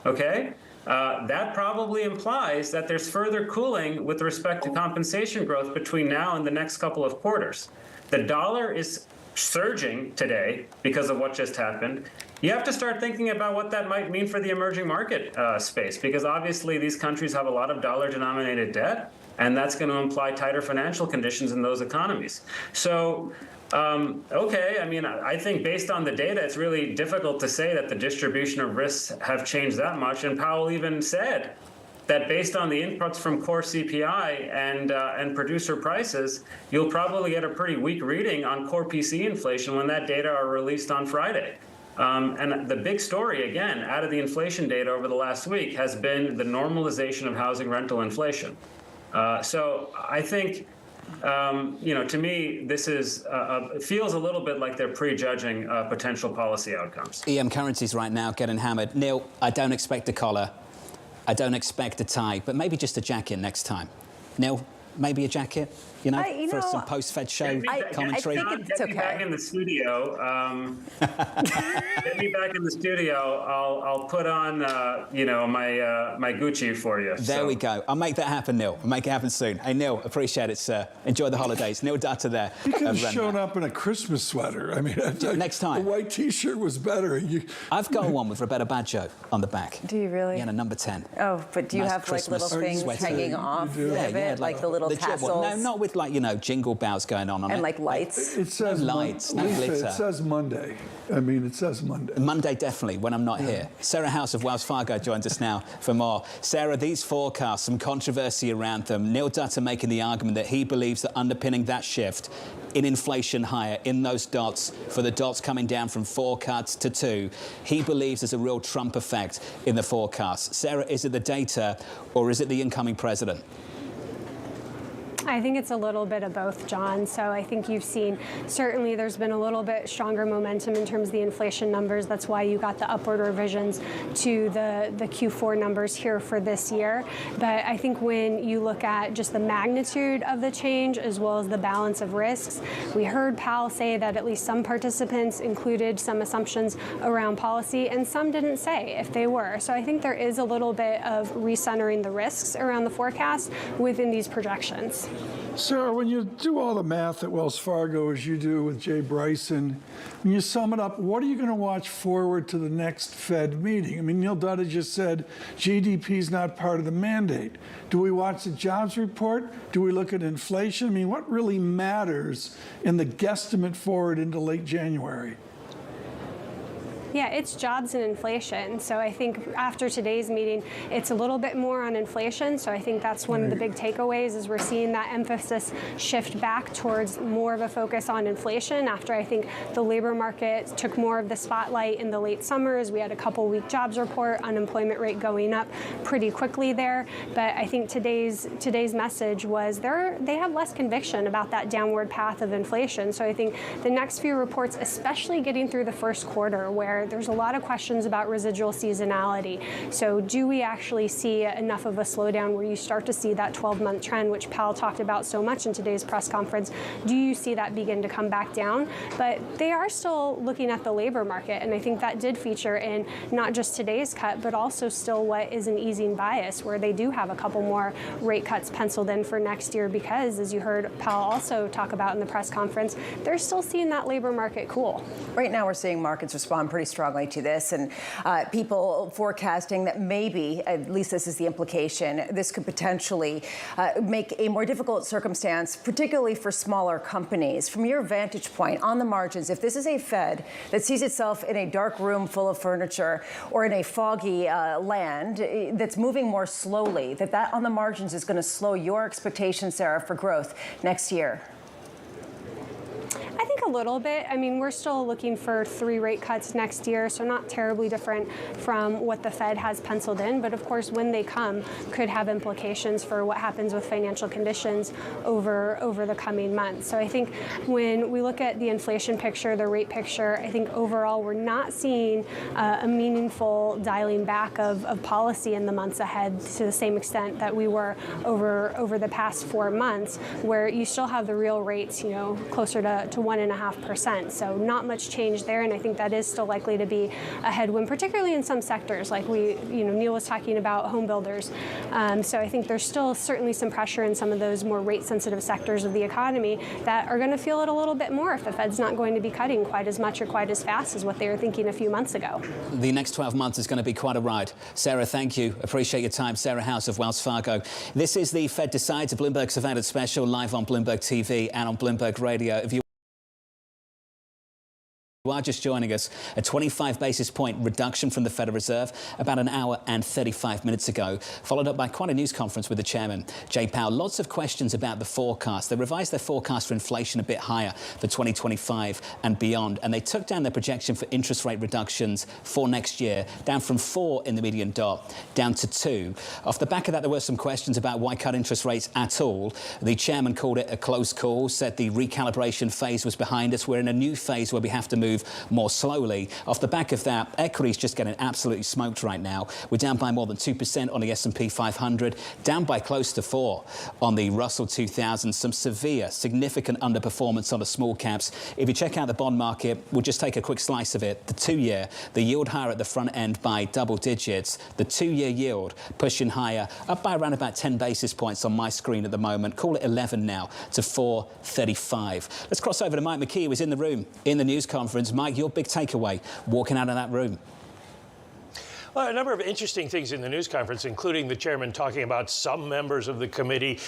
okay? That probably implies that there's further cooling with respect to compensation growth between now and the next couple of quarters. The dollar is surging today because of what just happened. You have to start thinking about what that might mean for the emerging market space, because obviously these countries have a lot of dollar-denominated debt, and that's going to imply tighter financial conditions in those economies. So, okay, I mean, I think based on the data, it's really difficult to say that the distribution of risks have changed that much. And Powell even said that based on the inputs from core CPI and producer prices, you'll probably get a pretty weak reading on core PCE inflation when that data are released on Friday. And the big story, again, out of the inflation data over the last week has been the normalization of housing rental inflation. So I think, you know, to me, this is it feels a little bit like they're prejudging potential policy outcomes. EM currencies right now getting hammered. Neil, I don't expect a collar. I don't expect a tie, but maybe just a jacket next time. Neil, maybe a jacket, you know, for some post-Fed show commentary. I think it's okay. Get me back in the studio. Get me back in the studio. I'll put on, you know, my Gucci for you. There we go. I'll make that happen, Neil. I'll make it happen soon. Hey, Neil, appreciate it, sir. Enjoy the holidays. Neil Dutta there. You could have shown up in a Christmas sweater. I mean, next time. A white T-shirt was better. I've got one with Roberto Baggio on the back. Do you really? Yeah, number 10. Oh, but do you Nice have Christmas like little things sweater. hanging off of it, like the little tassels? No, not with like, you know, jingle bells going on and it. like lights. It says no lights, no Lisa, glitter. it says Monday. I mean, it says Monday. Monday, definitely, when I'm not here. Sarah House of Wells Fargo joins us now for more. Sarah, these forecasts, some controversy around them. Neil Dutta making the argument that he believes that underpinning that shift in inflation higher, in those dots, for the dots coming down from 4 cuts to 2, he believes there's a real Trump effect in the forecast. Sarah, is it the data or is it the incoming president? I think it's a little bit of both, John. So I think you've seen, certainly there's been a little bit stronger momentum in terms of the inflation numbers. That's why you got the upward revisions to the Q4 numbers here for this year. But I think when you look at just the magnitude of the change as well as the balance of risks, we heard Powell say that at least some participants included some assumptions around policy and some didn't say if they were. So I think there is a little bit of recentering the risks around the forecast within these projections. Sarah, when you do all the math at Wells Fargo, as you do with Jay Bryson, when you sum it up, what are you going to watch forward to the next Fed meeting? I mean, Neil Dutta just said GDP is not part of the mandate. Do we watch the jobs report? Do we look at inflation? I mean, what really matters in the guesstimate forward into late January? Yeah, it's jobs and inflation. So I think after today's meeting, it's a little bit more on inflation. So I think that's one of the big takeaways is we're seeing that emphasis shift back towards more of a focus on inflation after I think the labor market took more of the spotlight in the late summers. We had a couple-week jobs report, unemployment rate going up pretty quickly there. But I think today's message was they have less conviction about that downward path of inflation. So I think the next few reports, especially getting through the first quarter, where there's a lot of questions about residual seasonality. So do we actually see enough of a slowdown where you start to see that 12-month trend, which Powell talked about so much in today's press conference? Do you see that begin to come back down? But they are still looking at the labor market, and I think that did feature in not just today's cut, but also still what is an easing bias, where they do have a couple more rate cuts penciled in for next year because, as you heard Powell also talk about in the press conference, they're still seeing that labor market cool. Right now we're seeing markets respond pretty strongly to this, and people forecasting that maybe, at least this is the implication, this could potentially make a more difficult circumstance, particularly for smaller companies. From your vantage point on the margins, if this is a Fed that sees itself in a dark room full of furniture or in a foggy land that's moving more slowly, that on the margins is going to slow your expectations, Sarah, for growth next year? I think a little bit. I mean, we're still looking for 3 rate cuts next year, so not terribly different from what the Fed has penciled in. But of course, when they come, could have implications for what happens with financial conditions over the coming months. So I think when we look at the inflation picture, the rate picture, I think overall we're not seeing a meaningful dialing back of policy in the months ahead to the same extent that we were over the past 4 months, where you still have the real rates, closer to 1.5%. So not much change there, and I think that is still likely to be a headwind, particularly in some sectors, like Neil was talking about home builders. So I think there's still certainly some pressure in some of those more rate-sensitive sectors of the economy that are going to feel it a little bit more if the Fed's not going to be cutting quite as much or quite as fast as what they were thinking a few months ago. The next 12 months is going to be quite a ride. Sarah, thank you. Appreciate your time. Sarah House of Wells Fargo. This is the Fed Decides, a Bloomberg Surveillance Special, live on Bloomberg TV and on Bloomberg Radio. If you are just joining us, a 25 basis point reduction from the Federal Reserve about an hour and 35 minutes ago, followed up by quite a news conference with the chairman, Jay Powell. Lots of questions about the forecast. They revised their forecast for inflation a bit higher for 2025 and beyond, and they took down their projection for interest rate reductions for next year, down from 4 in the median dot, down to 2. Off the back of that, there were some questions about why cut interest rates at all. The chairman called it a close call, said the recalibration phase was behind us. We're in a new phase where we have to move more slowly. Off the back of that, equities just getting absolutely smoked right now. We're down by more than 2% on the S&P 500, down by close to 4 on the Russell 2000. Some severe, significant underperformance on the small caps. If you check out the bond market, we'll just take a quick slice of it. The 2-year, the yield higher at the front end by double digits. The 2-year yield pushing higher, up by around about 10 basis points on my screen at the moment. Call it 11 now to 435. Let's cross over to Mike McKee, who was in the room in the news conference. Mike, your big takeaway walking out of that room? Well, a number of interesting things in the news conference, including the chairman talking about some members of the committee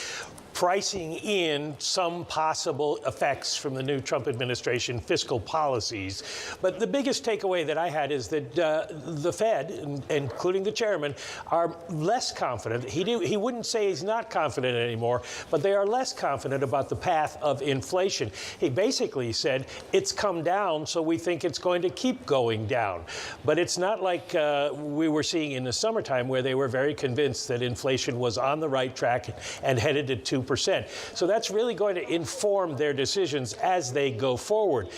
pricing in some possible effects from the new Trump administration fiscal policies. But the biggest takeaway that I had is that the Fed, including the chairman, are less confident. He wouldn't say he's not confident anymore, but they are less confident about the path of inflation. He basically said it's come down, so we think it's going to keep going down. But it's not like we were seeing in the summertime, where they were very convinced that inflation was on the right track and headed to 2%. So that's really going to inform their decisions as they go forward.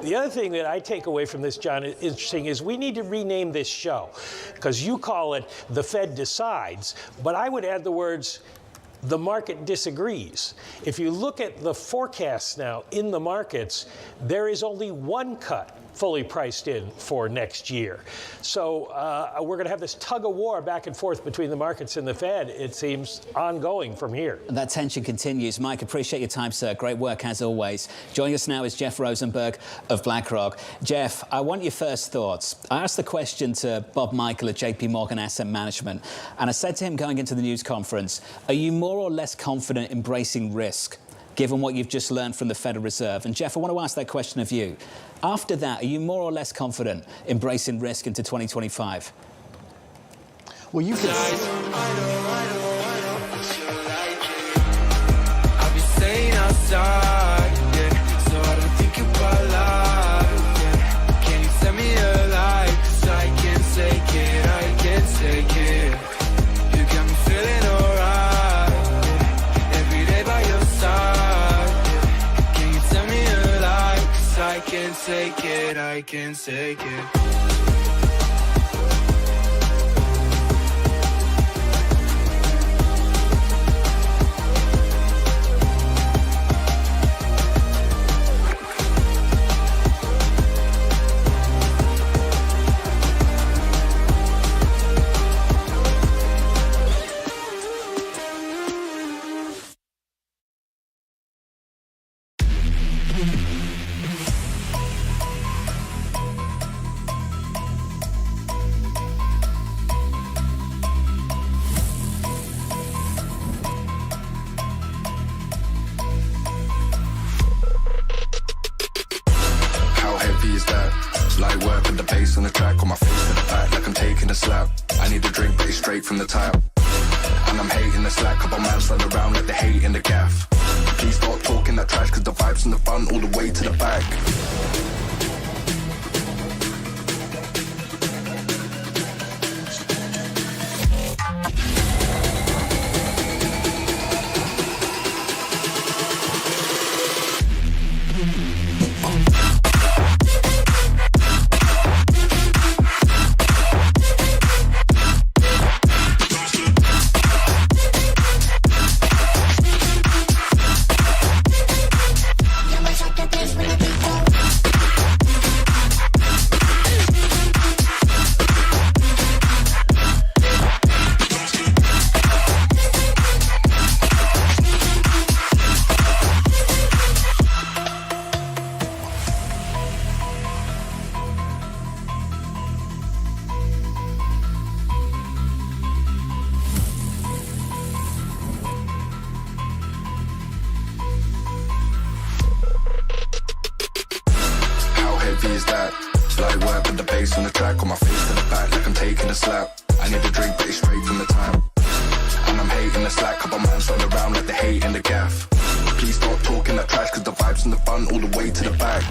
The other thing that I take away from this, John, is interesting, is we need to rename this show, because you call it The Fed Decides, but I would add the words, the market disagrees. If you look at the forecasts now in the markets, there is only 1 cut fully priced in for next year. So we're going to have this tug of war back and forth between the markets and the Fed, it seems, ongoing from here. That tension continues. Mike, appreciate your time, sir. Great work as always. Joining us now is Jeff Rosenberg of BlackRock. Jeff, I want your first thoughts. I asked the question to Bob Michael at JP Morgan Asset Management, and I said to him going into the news conference, are you more or less confident embracing risk, given what you've just learned from the Federal Reserve? And Jeff, I want to ask that question of you. After that, are you more or less confident embracing risk into 2025? Well, you can. I'll be staying outside, yeah, so I don't think about life, yeah. Can you send me a light? 'Cause I can't take it, I can't take it. You got me feeling alright, yeah. Every day by your side, yeah. Can you tell me a light? 'Cause I can't take it, I can't take it. Light work with the bass on the track, on my face to the back like I'm taking a slap. I need a drink, but it's straight from the tap. And I'm hating the slack, couple man slide around like they hate in the gaff. Please stop talking that trash, cause the vibe's in the front all the way to the back. Is that light work with the bass on the track, on my face to the back like I'm taking a slap. I need a drink, but it's straight from the tap. And I'm hating the slack, couple man thrown around like the hate in the gaff. Please stop talking that trash, cause the vibe's in the front all the way to the back.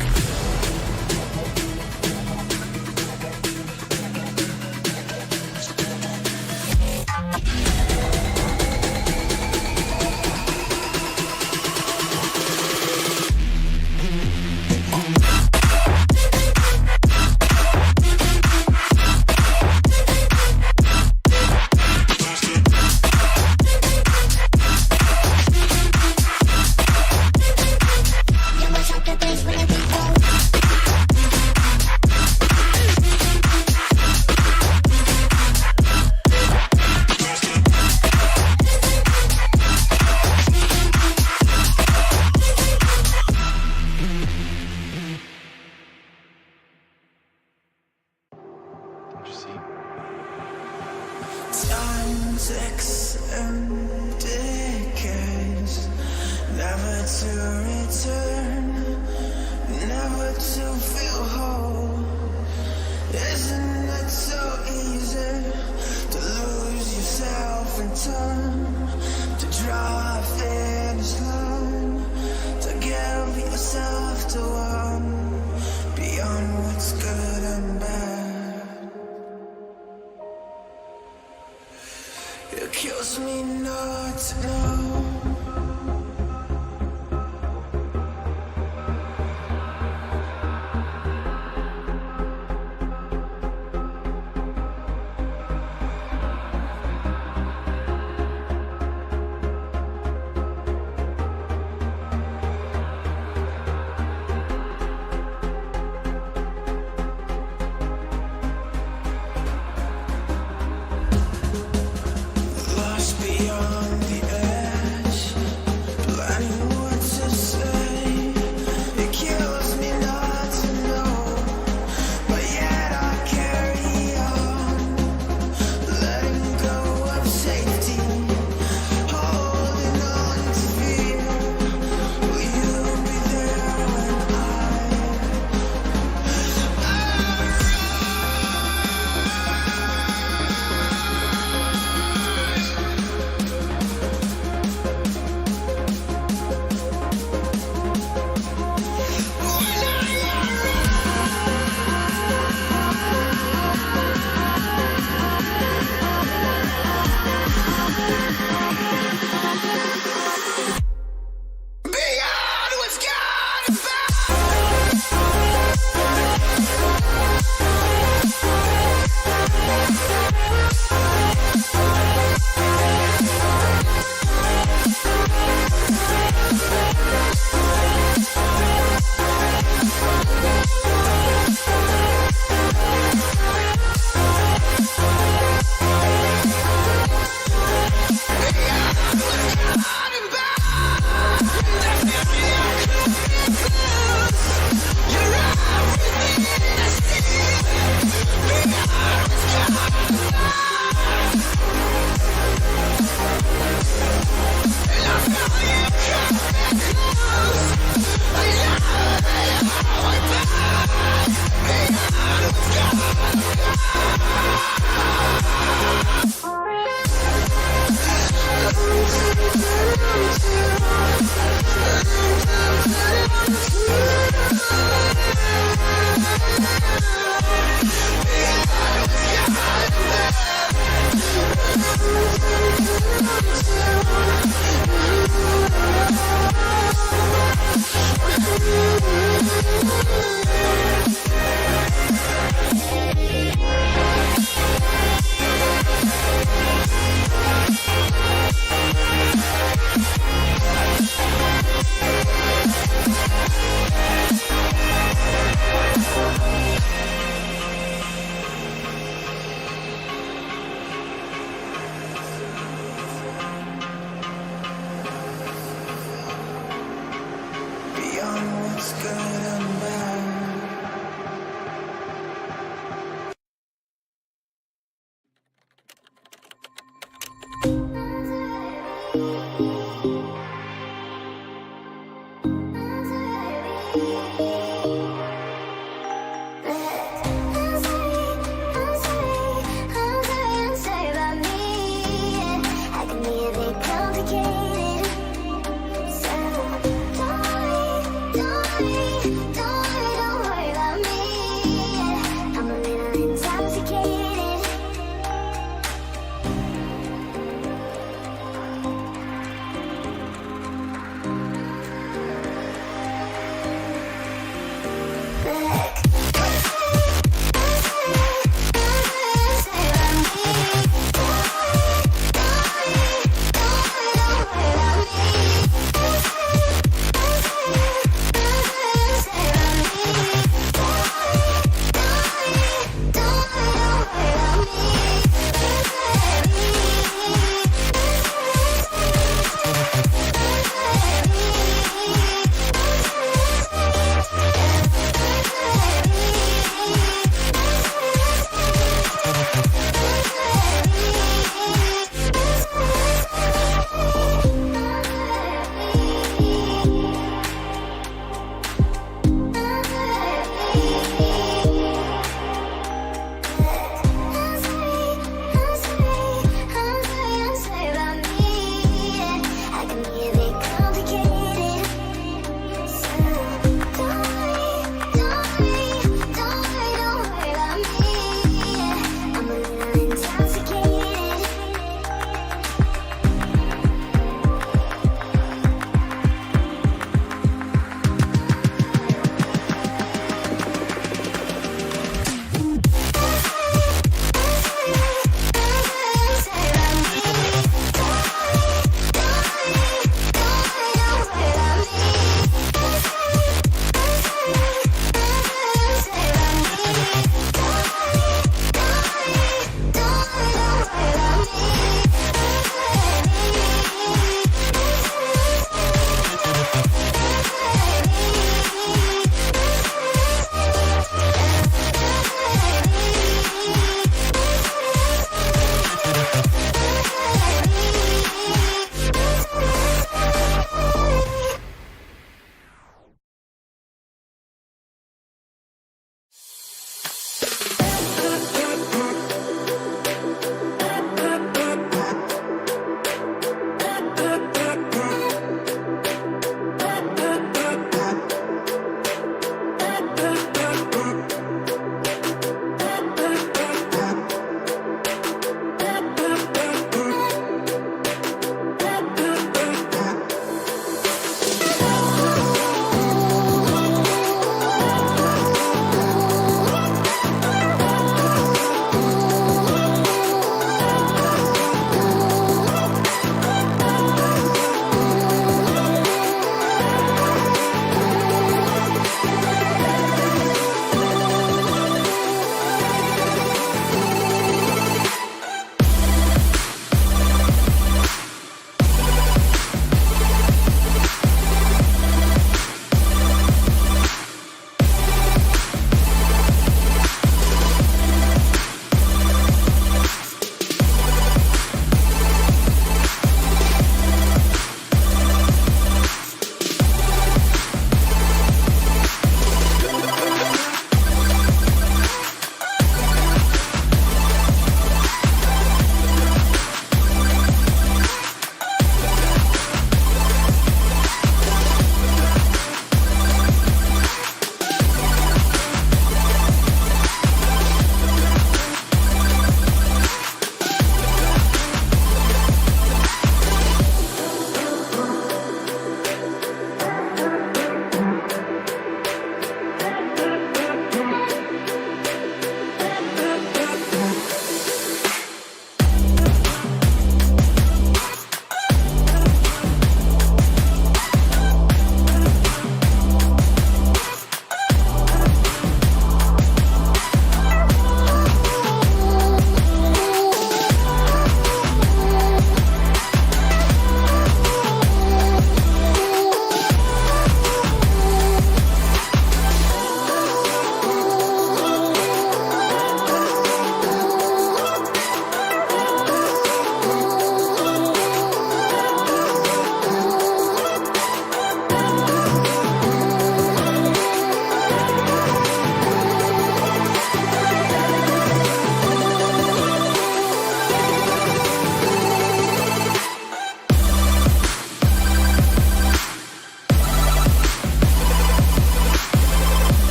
Lost beyond the air.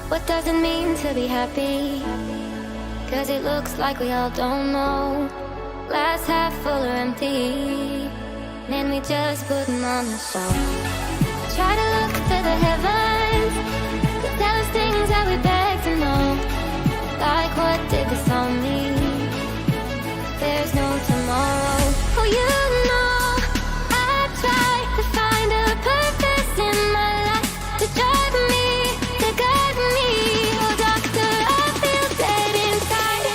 What does it mean to be happy? 'Cause it looks like we all don't know. Glass half full or empty, and we just put them on the show. Try to look to the heavens to tell us things that we beg to know. Like, what did this all mean? There's no tomorrow. Oh, you know, I try to find a purpose in my life to drive me, to guide me. Oh, doctor, I feel dead inside.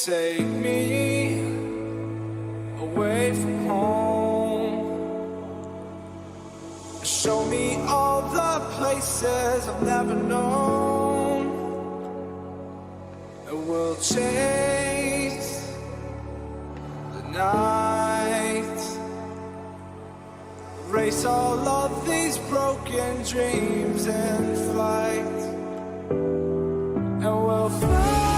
Take me away from home. Show me all the places I've never known. And we'll chase the night. Erase all of these broken dreams in flight. And we'll fly.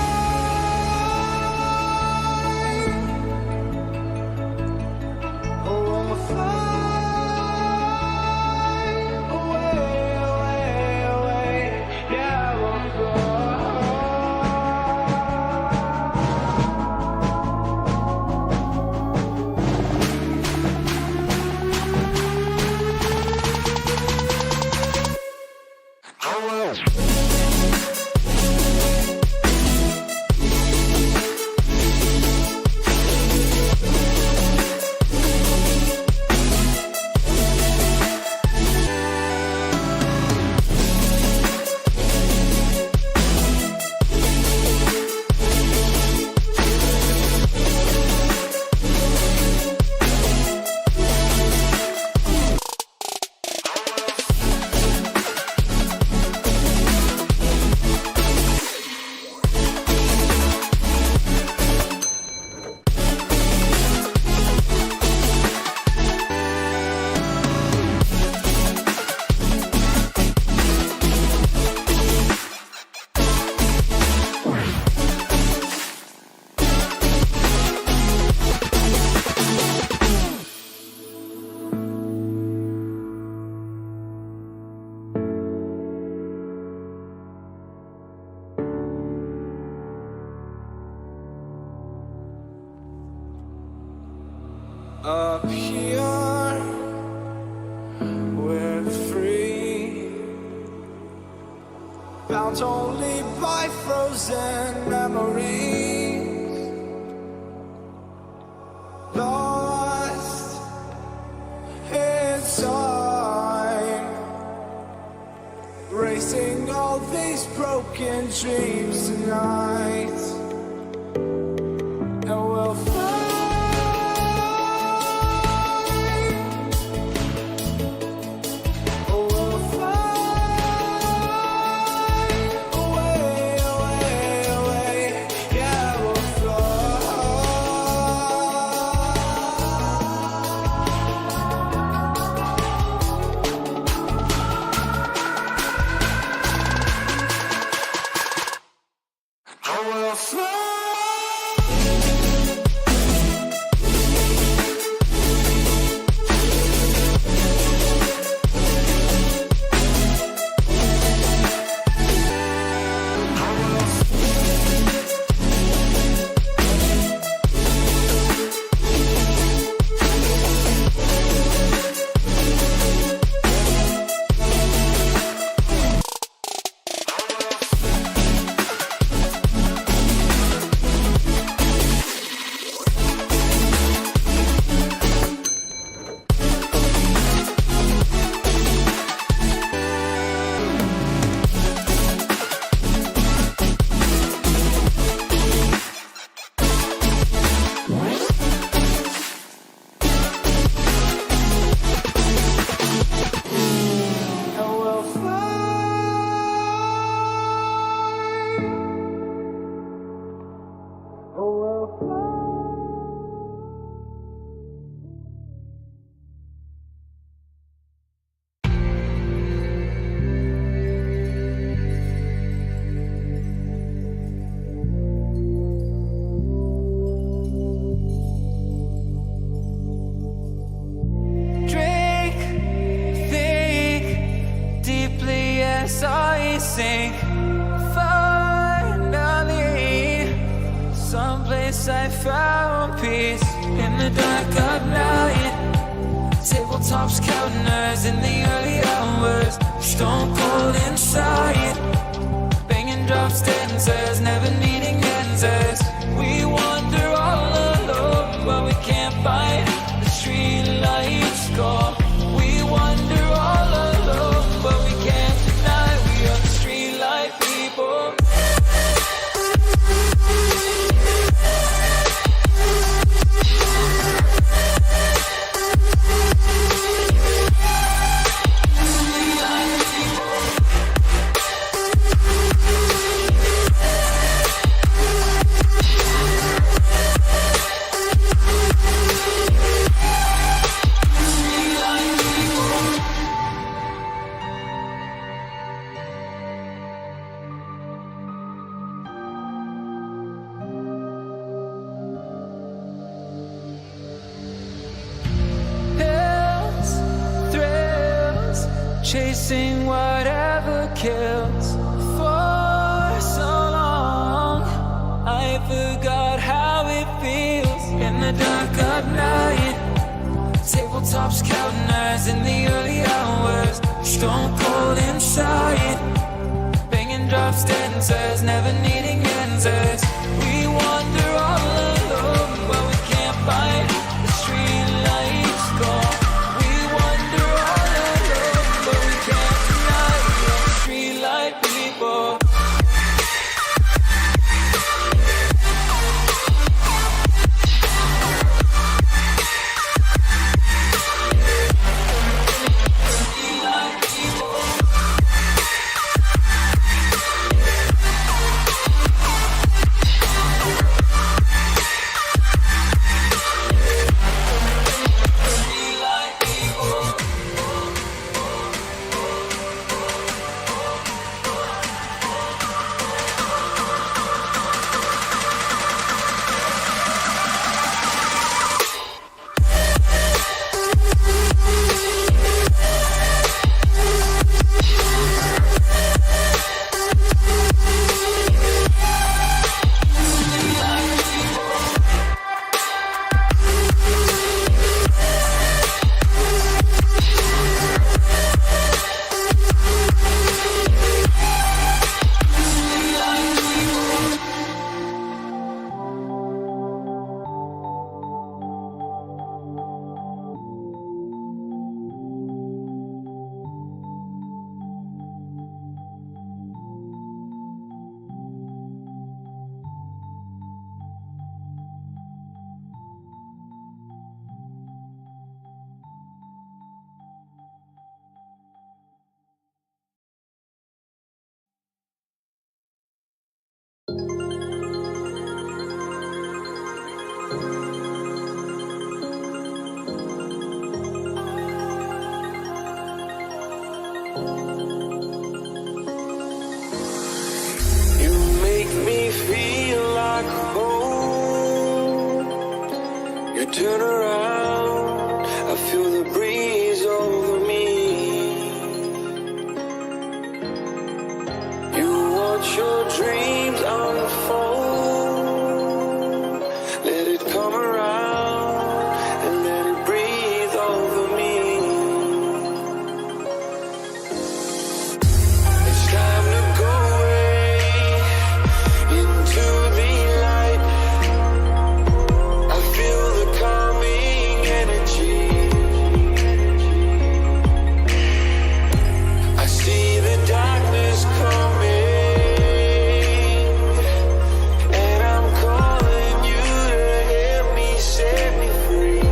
Up here, we're free, bound only by frozen memories, lost in time, racing all these broken dreams tonight, and we'll fly. I found peace in the dark of night. Tabletops counting nerves in the early hours. Stone cold inside. Banging drop stanzas, never needing answers. We wander all alone, but we can't find the street lights go. We wander all alone, but we can't deny we are the street light people. chasing whatever kills. For so long, I forgot how it feels in the dark of night. Tabletops counting eyes in the early hours. Stone cold inside, banging drops, dancers, never needing answers. We wander all alone, but we can't find the street lights gone. We wander all alone, but we can't deny the street light people. Turn around, I feel the breeze over me. You watch your dreams unfold. Let it come around and let it breathe over me. It's time to go away into the light. I feel the calming energy. I see the darkness coming, and I'm calling you to help me set me free.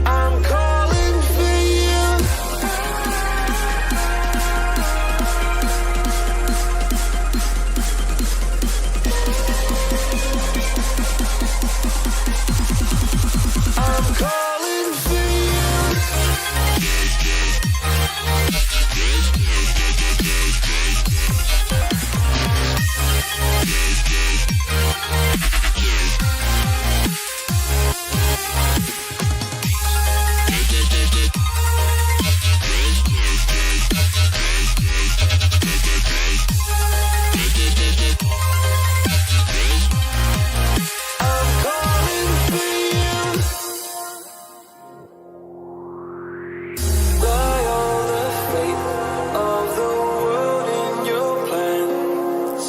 I'm calling for you. I'm calling for by all the faith of the world in your plans,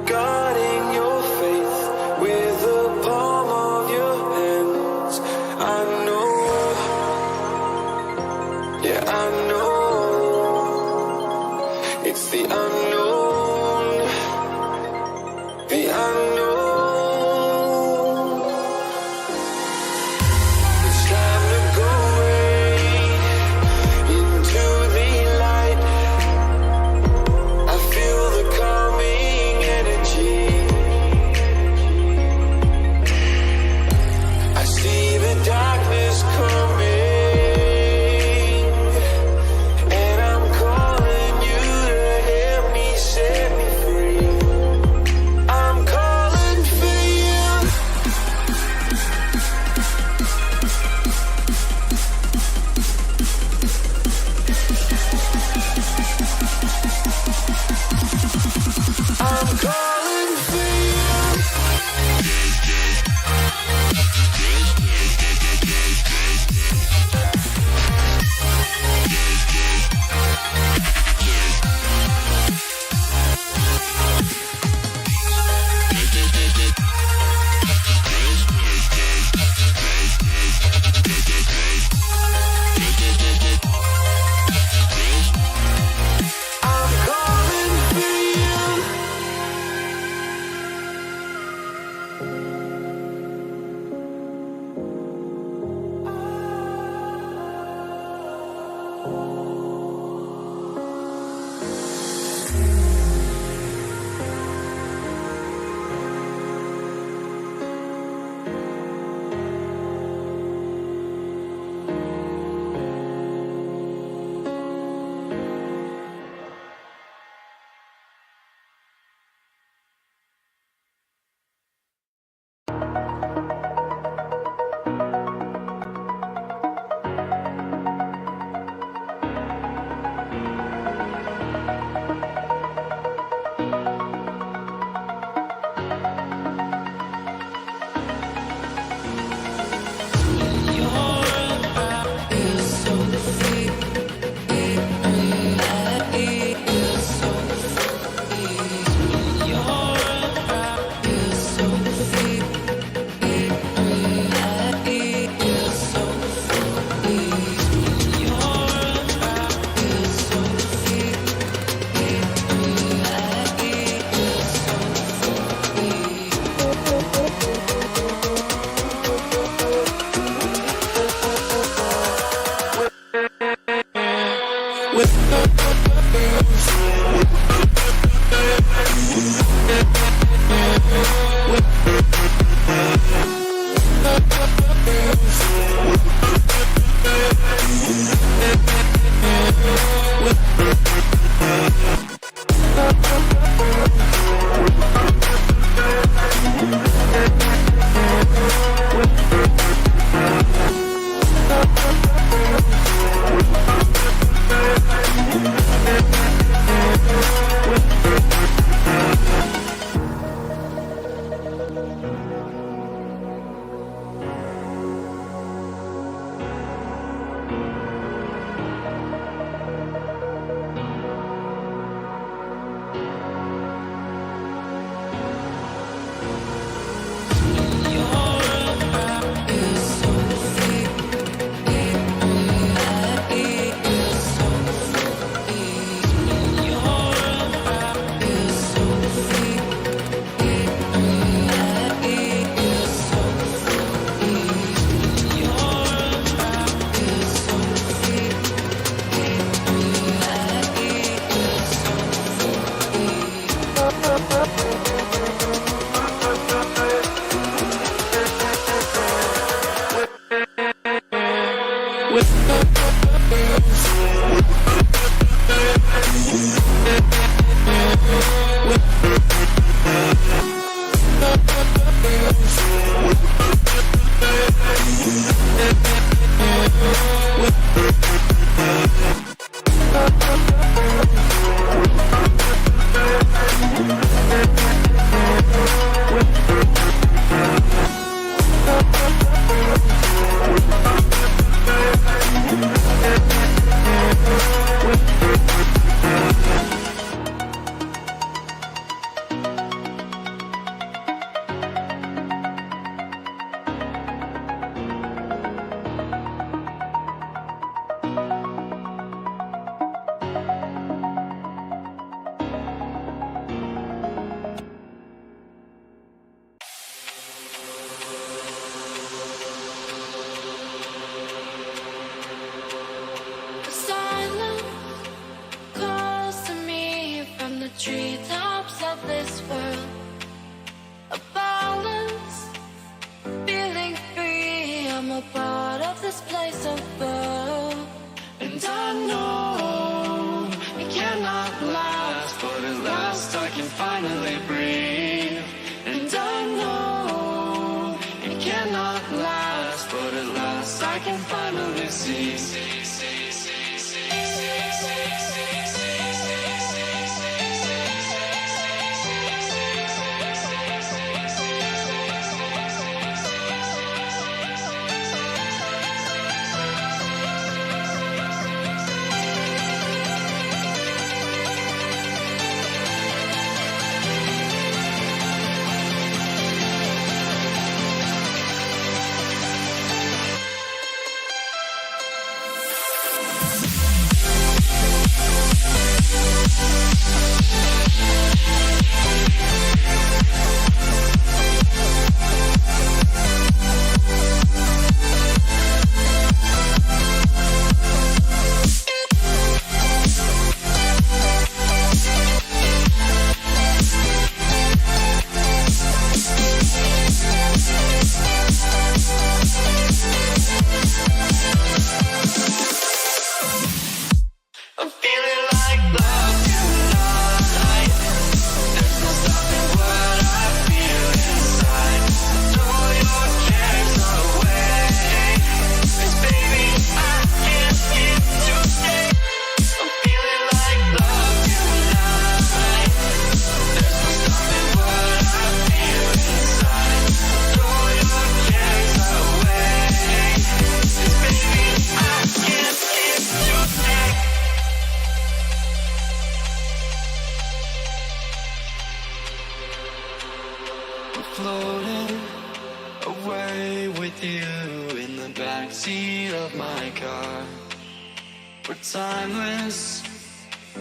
guarding your faith with the palm of your hands. I know, yeah, I know, it's the unknown, the unknown. It's time to go away into the light. I feel the calming energy. I see the darkness coming, and I'm calling you to help me set this world. A balance, feeling free. I'm a part of this place above. And I know it cannot last, but at last I can finally breathe. And I know it cannot last, but at last I can finally see. Floating away with you in the backseat of my car. We're timeless,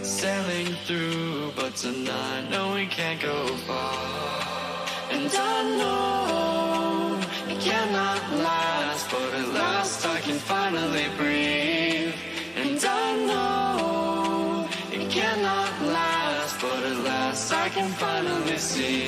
sailing through, but tonight, no, we can't go far. And I know it cannot last, but at last I can finally breathe. And I know it cannot last, but at last I can finally see.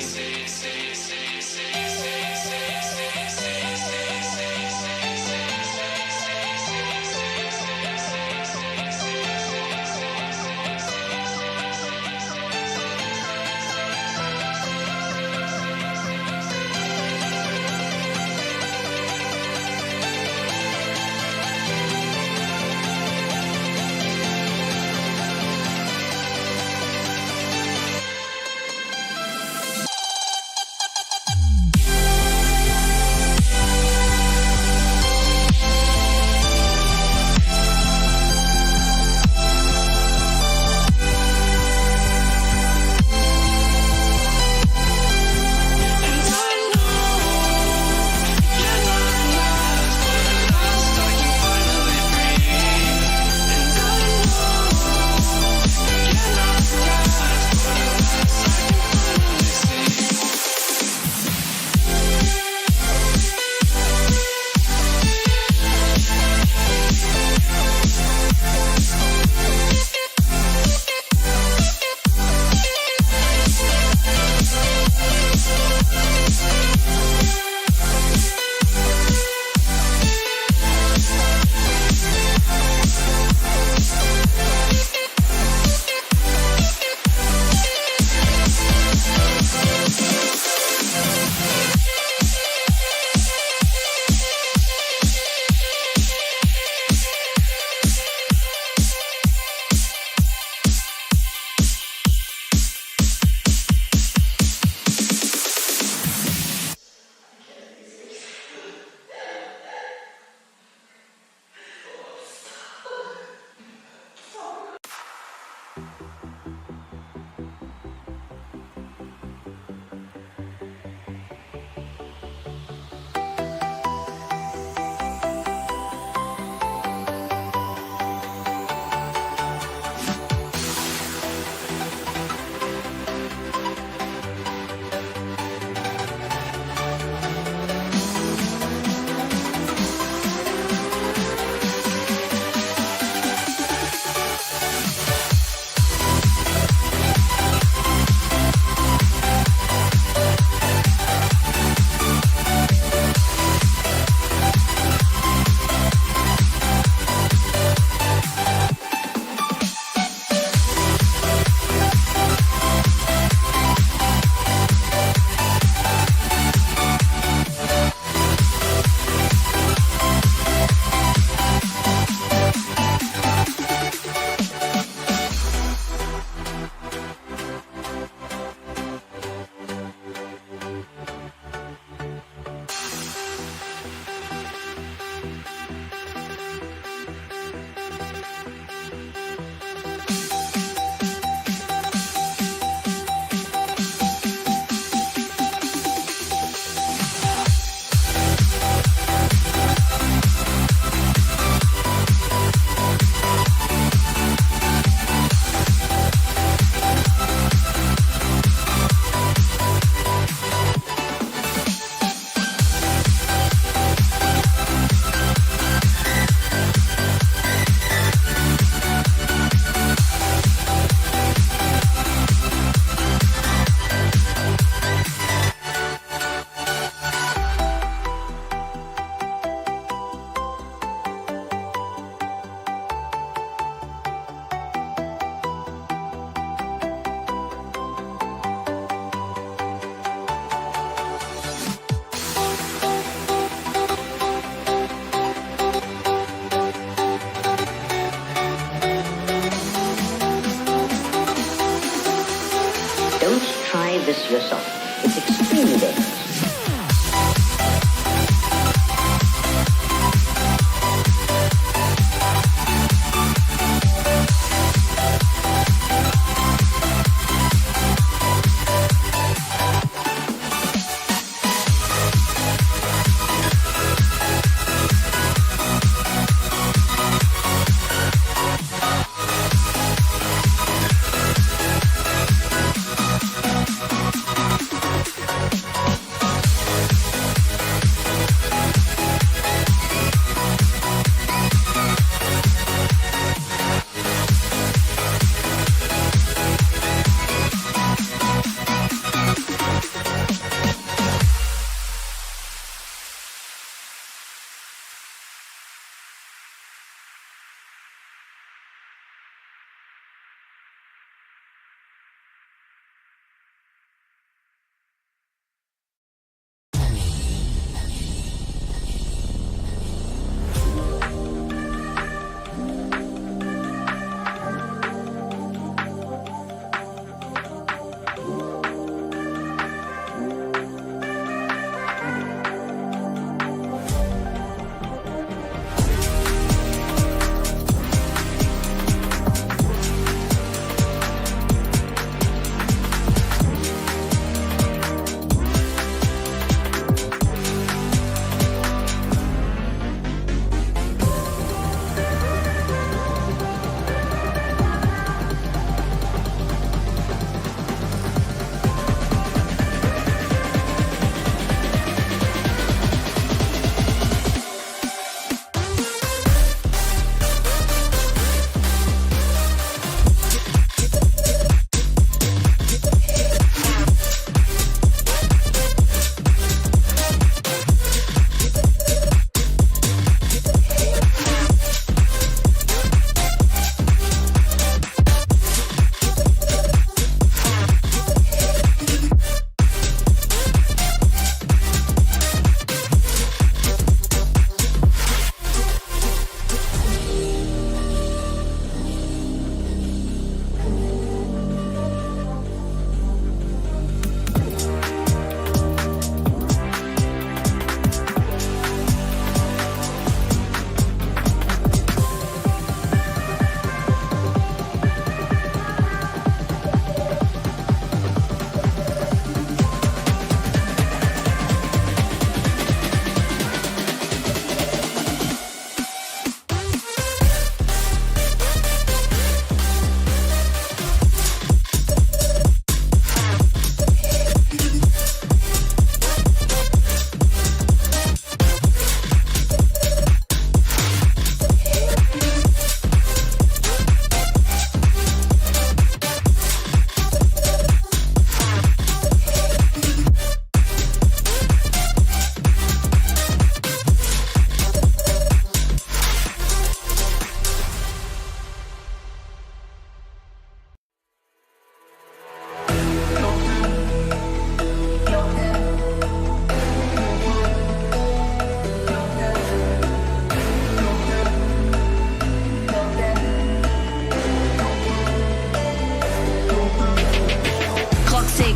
Don't try this yourself. It's extremely dangerous.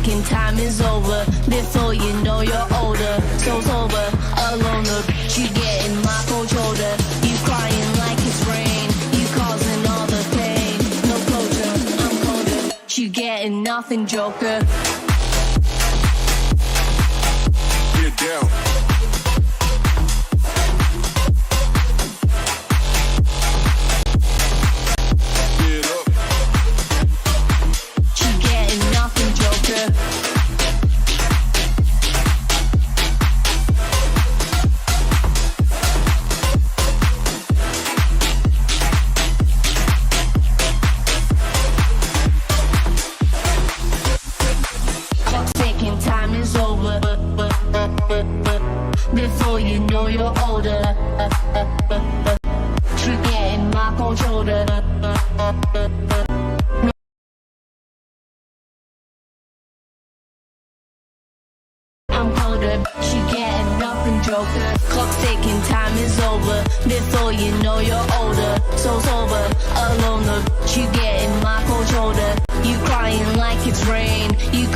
ticking, time is over. Before you know you're older. Soul's over, alone, the bitch you getting my cold shoulder. You crying like it's rain. You causing all the pain. No closure, I'm colder. You getting nothing, Joker. Get down. Before you know you're older, you're getting my cold shoulder. I'm colder, she getting nothing, Joker. Clock's ticking, time is over. Before you know you're older, soul's over, alone, the you getting my cold shoulder. You crying like it's rain. You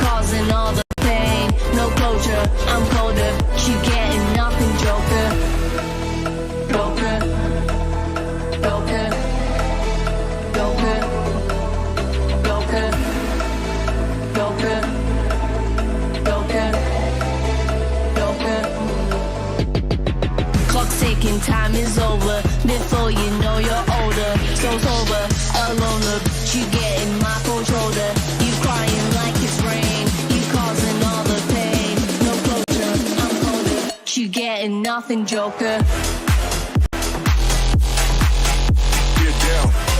time is over. Before you know you're older. So sober, alone, but you getting my cold shoulder. You crying like it's rain. You causing all the pain. No closure, I'm colder. You getting nothing, Joker. Get down.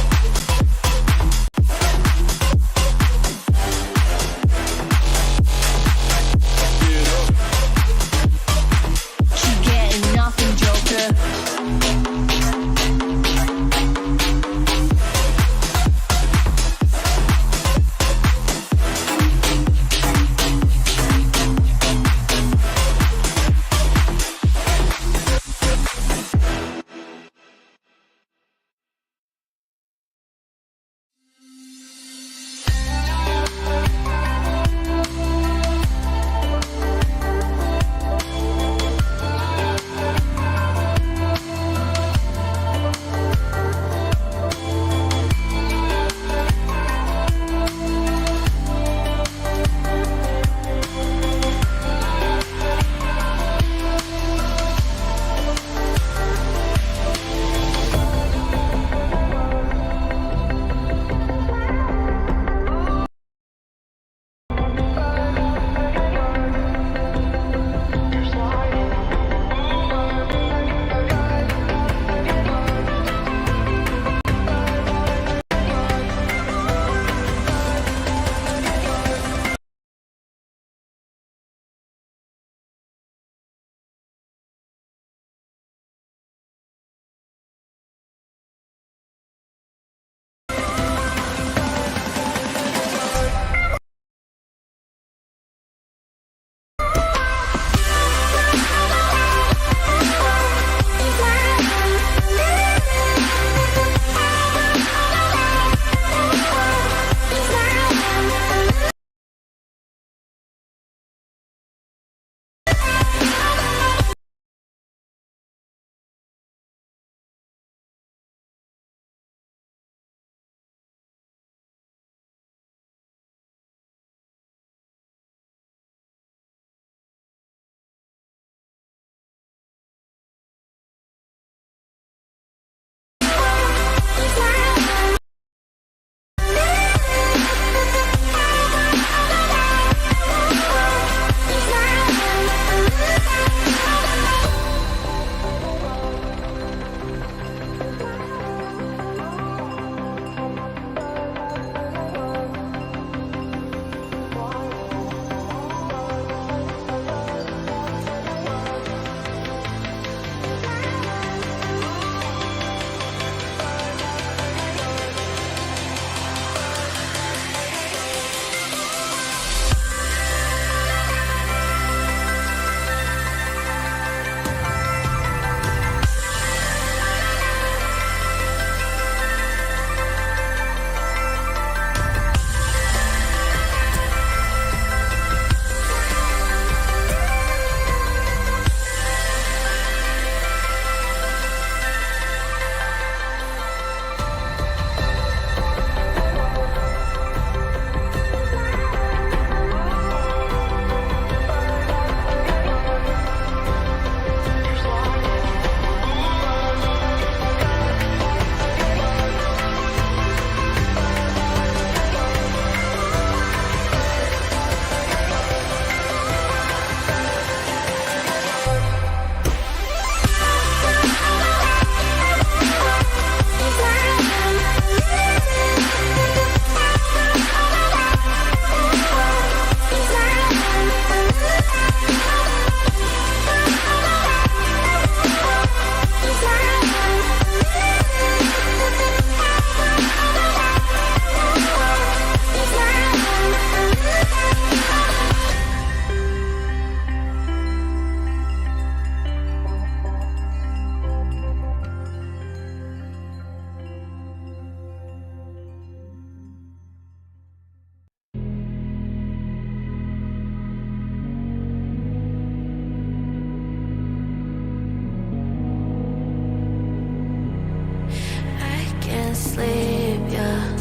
sleep, yeah.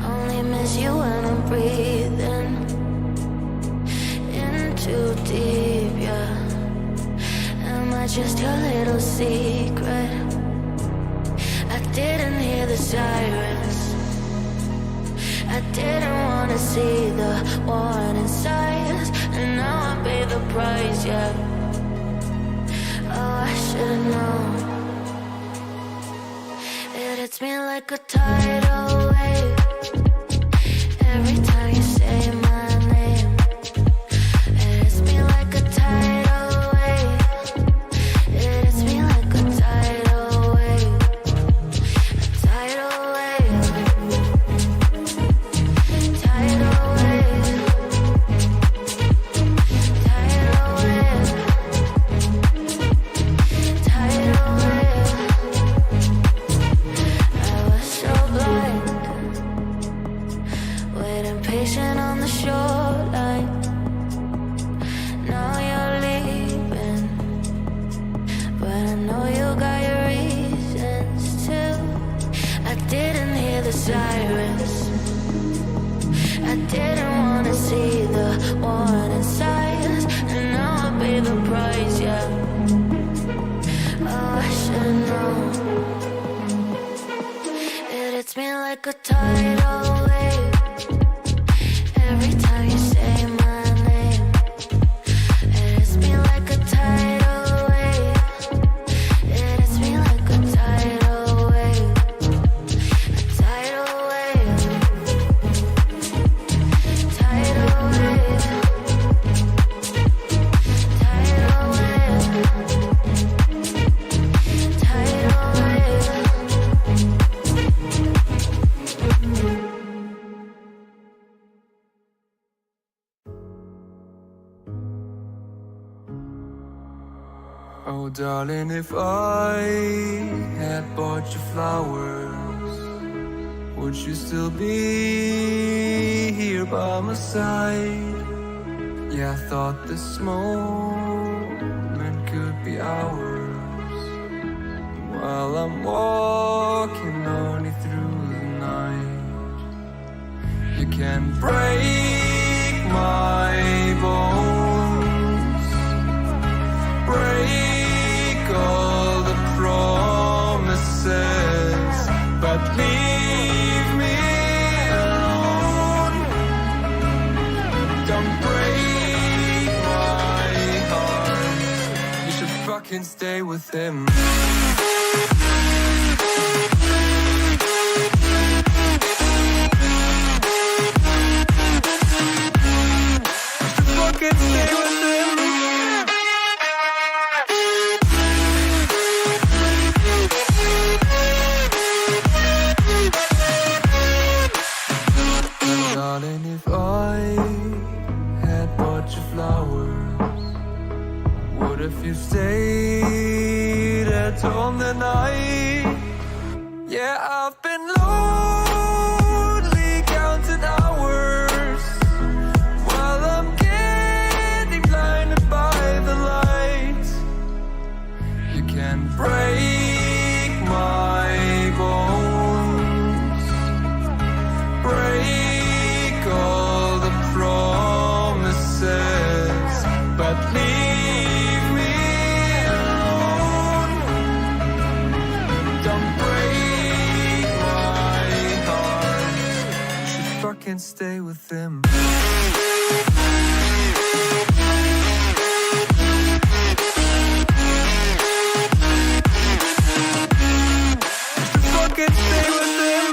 Only miss you when I'm breathing in too deep, yeah. Am I just your little secret? see the warning signs, and now I pay the price, yeah. Oh, I should've known. It hits me like a tidal wave every time you say my name. It hits me like a tidal wave. It hits me like a tidal wave. A tidal wave. Tidal wave. Tidal wave. Tidal wave. I was so blind, waiting patient on the shoreline. Now you're leaving, but I know you got your reasons too. I didn't hear the sirens, I didn't wanna see the warning signs, and now I pay the price, yeah. Oh, I should've known. It hits me like a tidal wave every time you say my name. It hits me like a tidal wave. It hits me like a tidal wave. A tidal wave. Tidal wave. Tidal wave. Tidal wave. Oh, darling, if I had bought you flowers, would you still be here by my side? Yeah, I thought this moment could be ours, while I'm walking on you through the night. You can break my bones, break all the promises, but leave me alone. Don't break my heart. You should fucking stay with him. You should fucking stay with him. Darling, if I had bought you flowers, what if you stayed at home the night? Yeah, I've been lonely counting hours while I'm getting blinded by the light. You can break my bones, break all the promises, but leave me alone. Don't break my heart. You should fucking stay with him. You should fucking stay with him.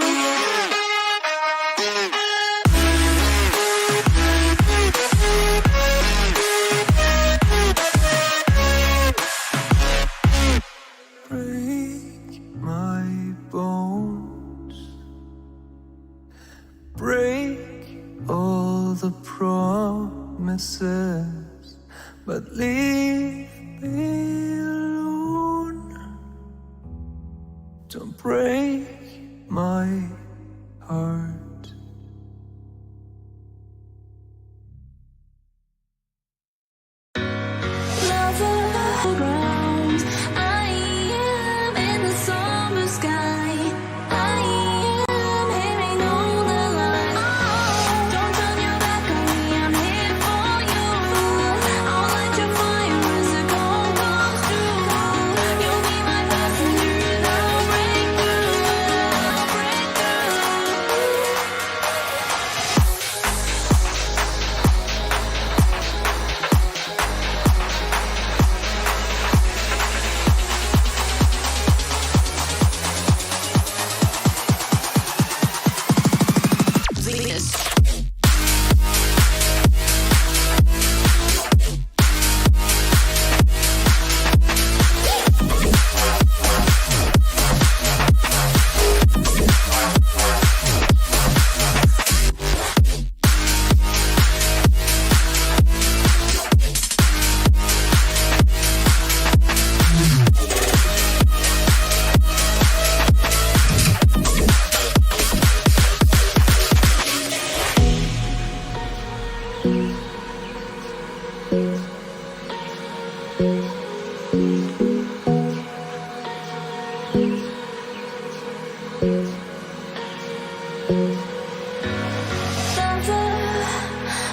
Break my bones, break all the promises, but leave me alone. Don't break my heart.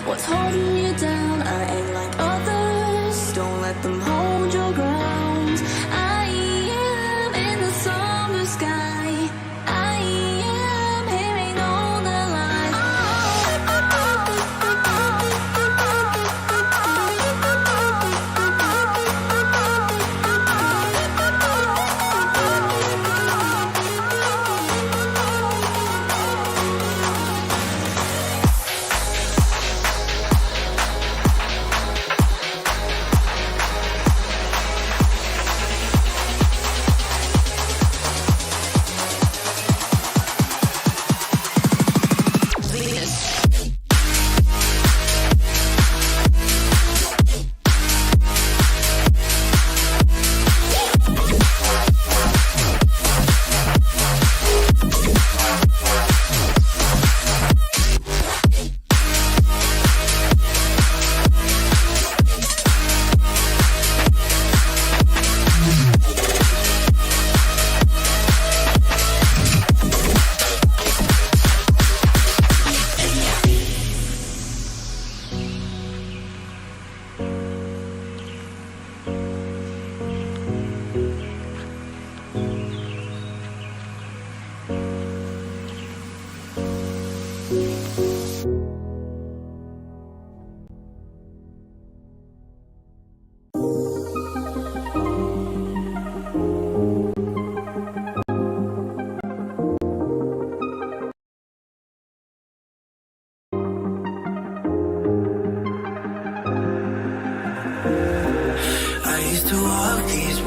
What's holding you down? I ain't like others. Don't let them hold your ground. I am in the summer sky. I am hearing all the lies.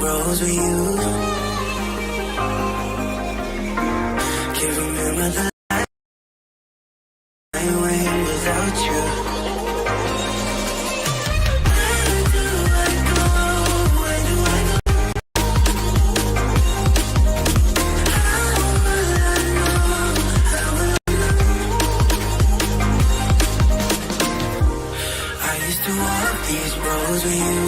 roads with you. Can't remember the last time I went without you. Where do I go? Where do I go? How will I know? How will I know? I used to walk these roads with you.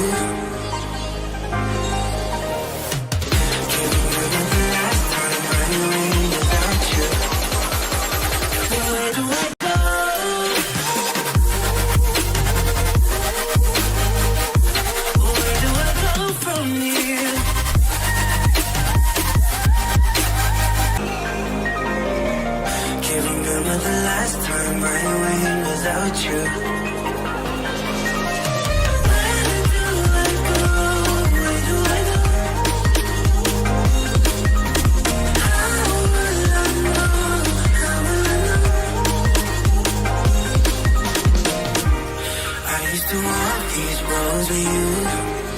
To walk these roads with you.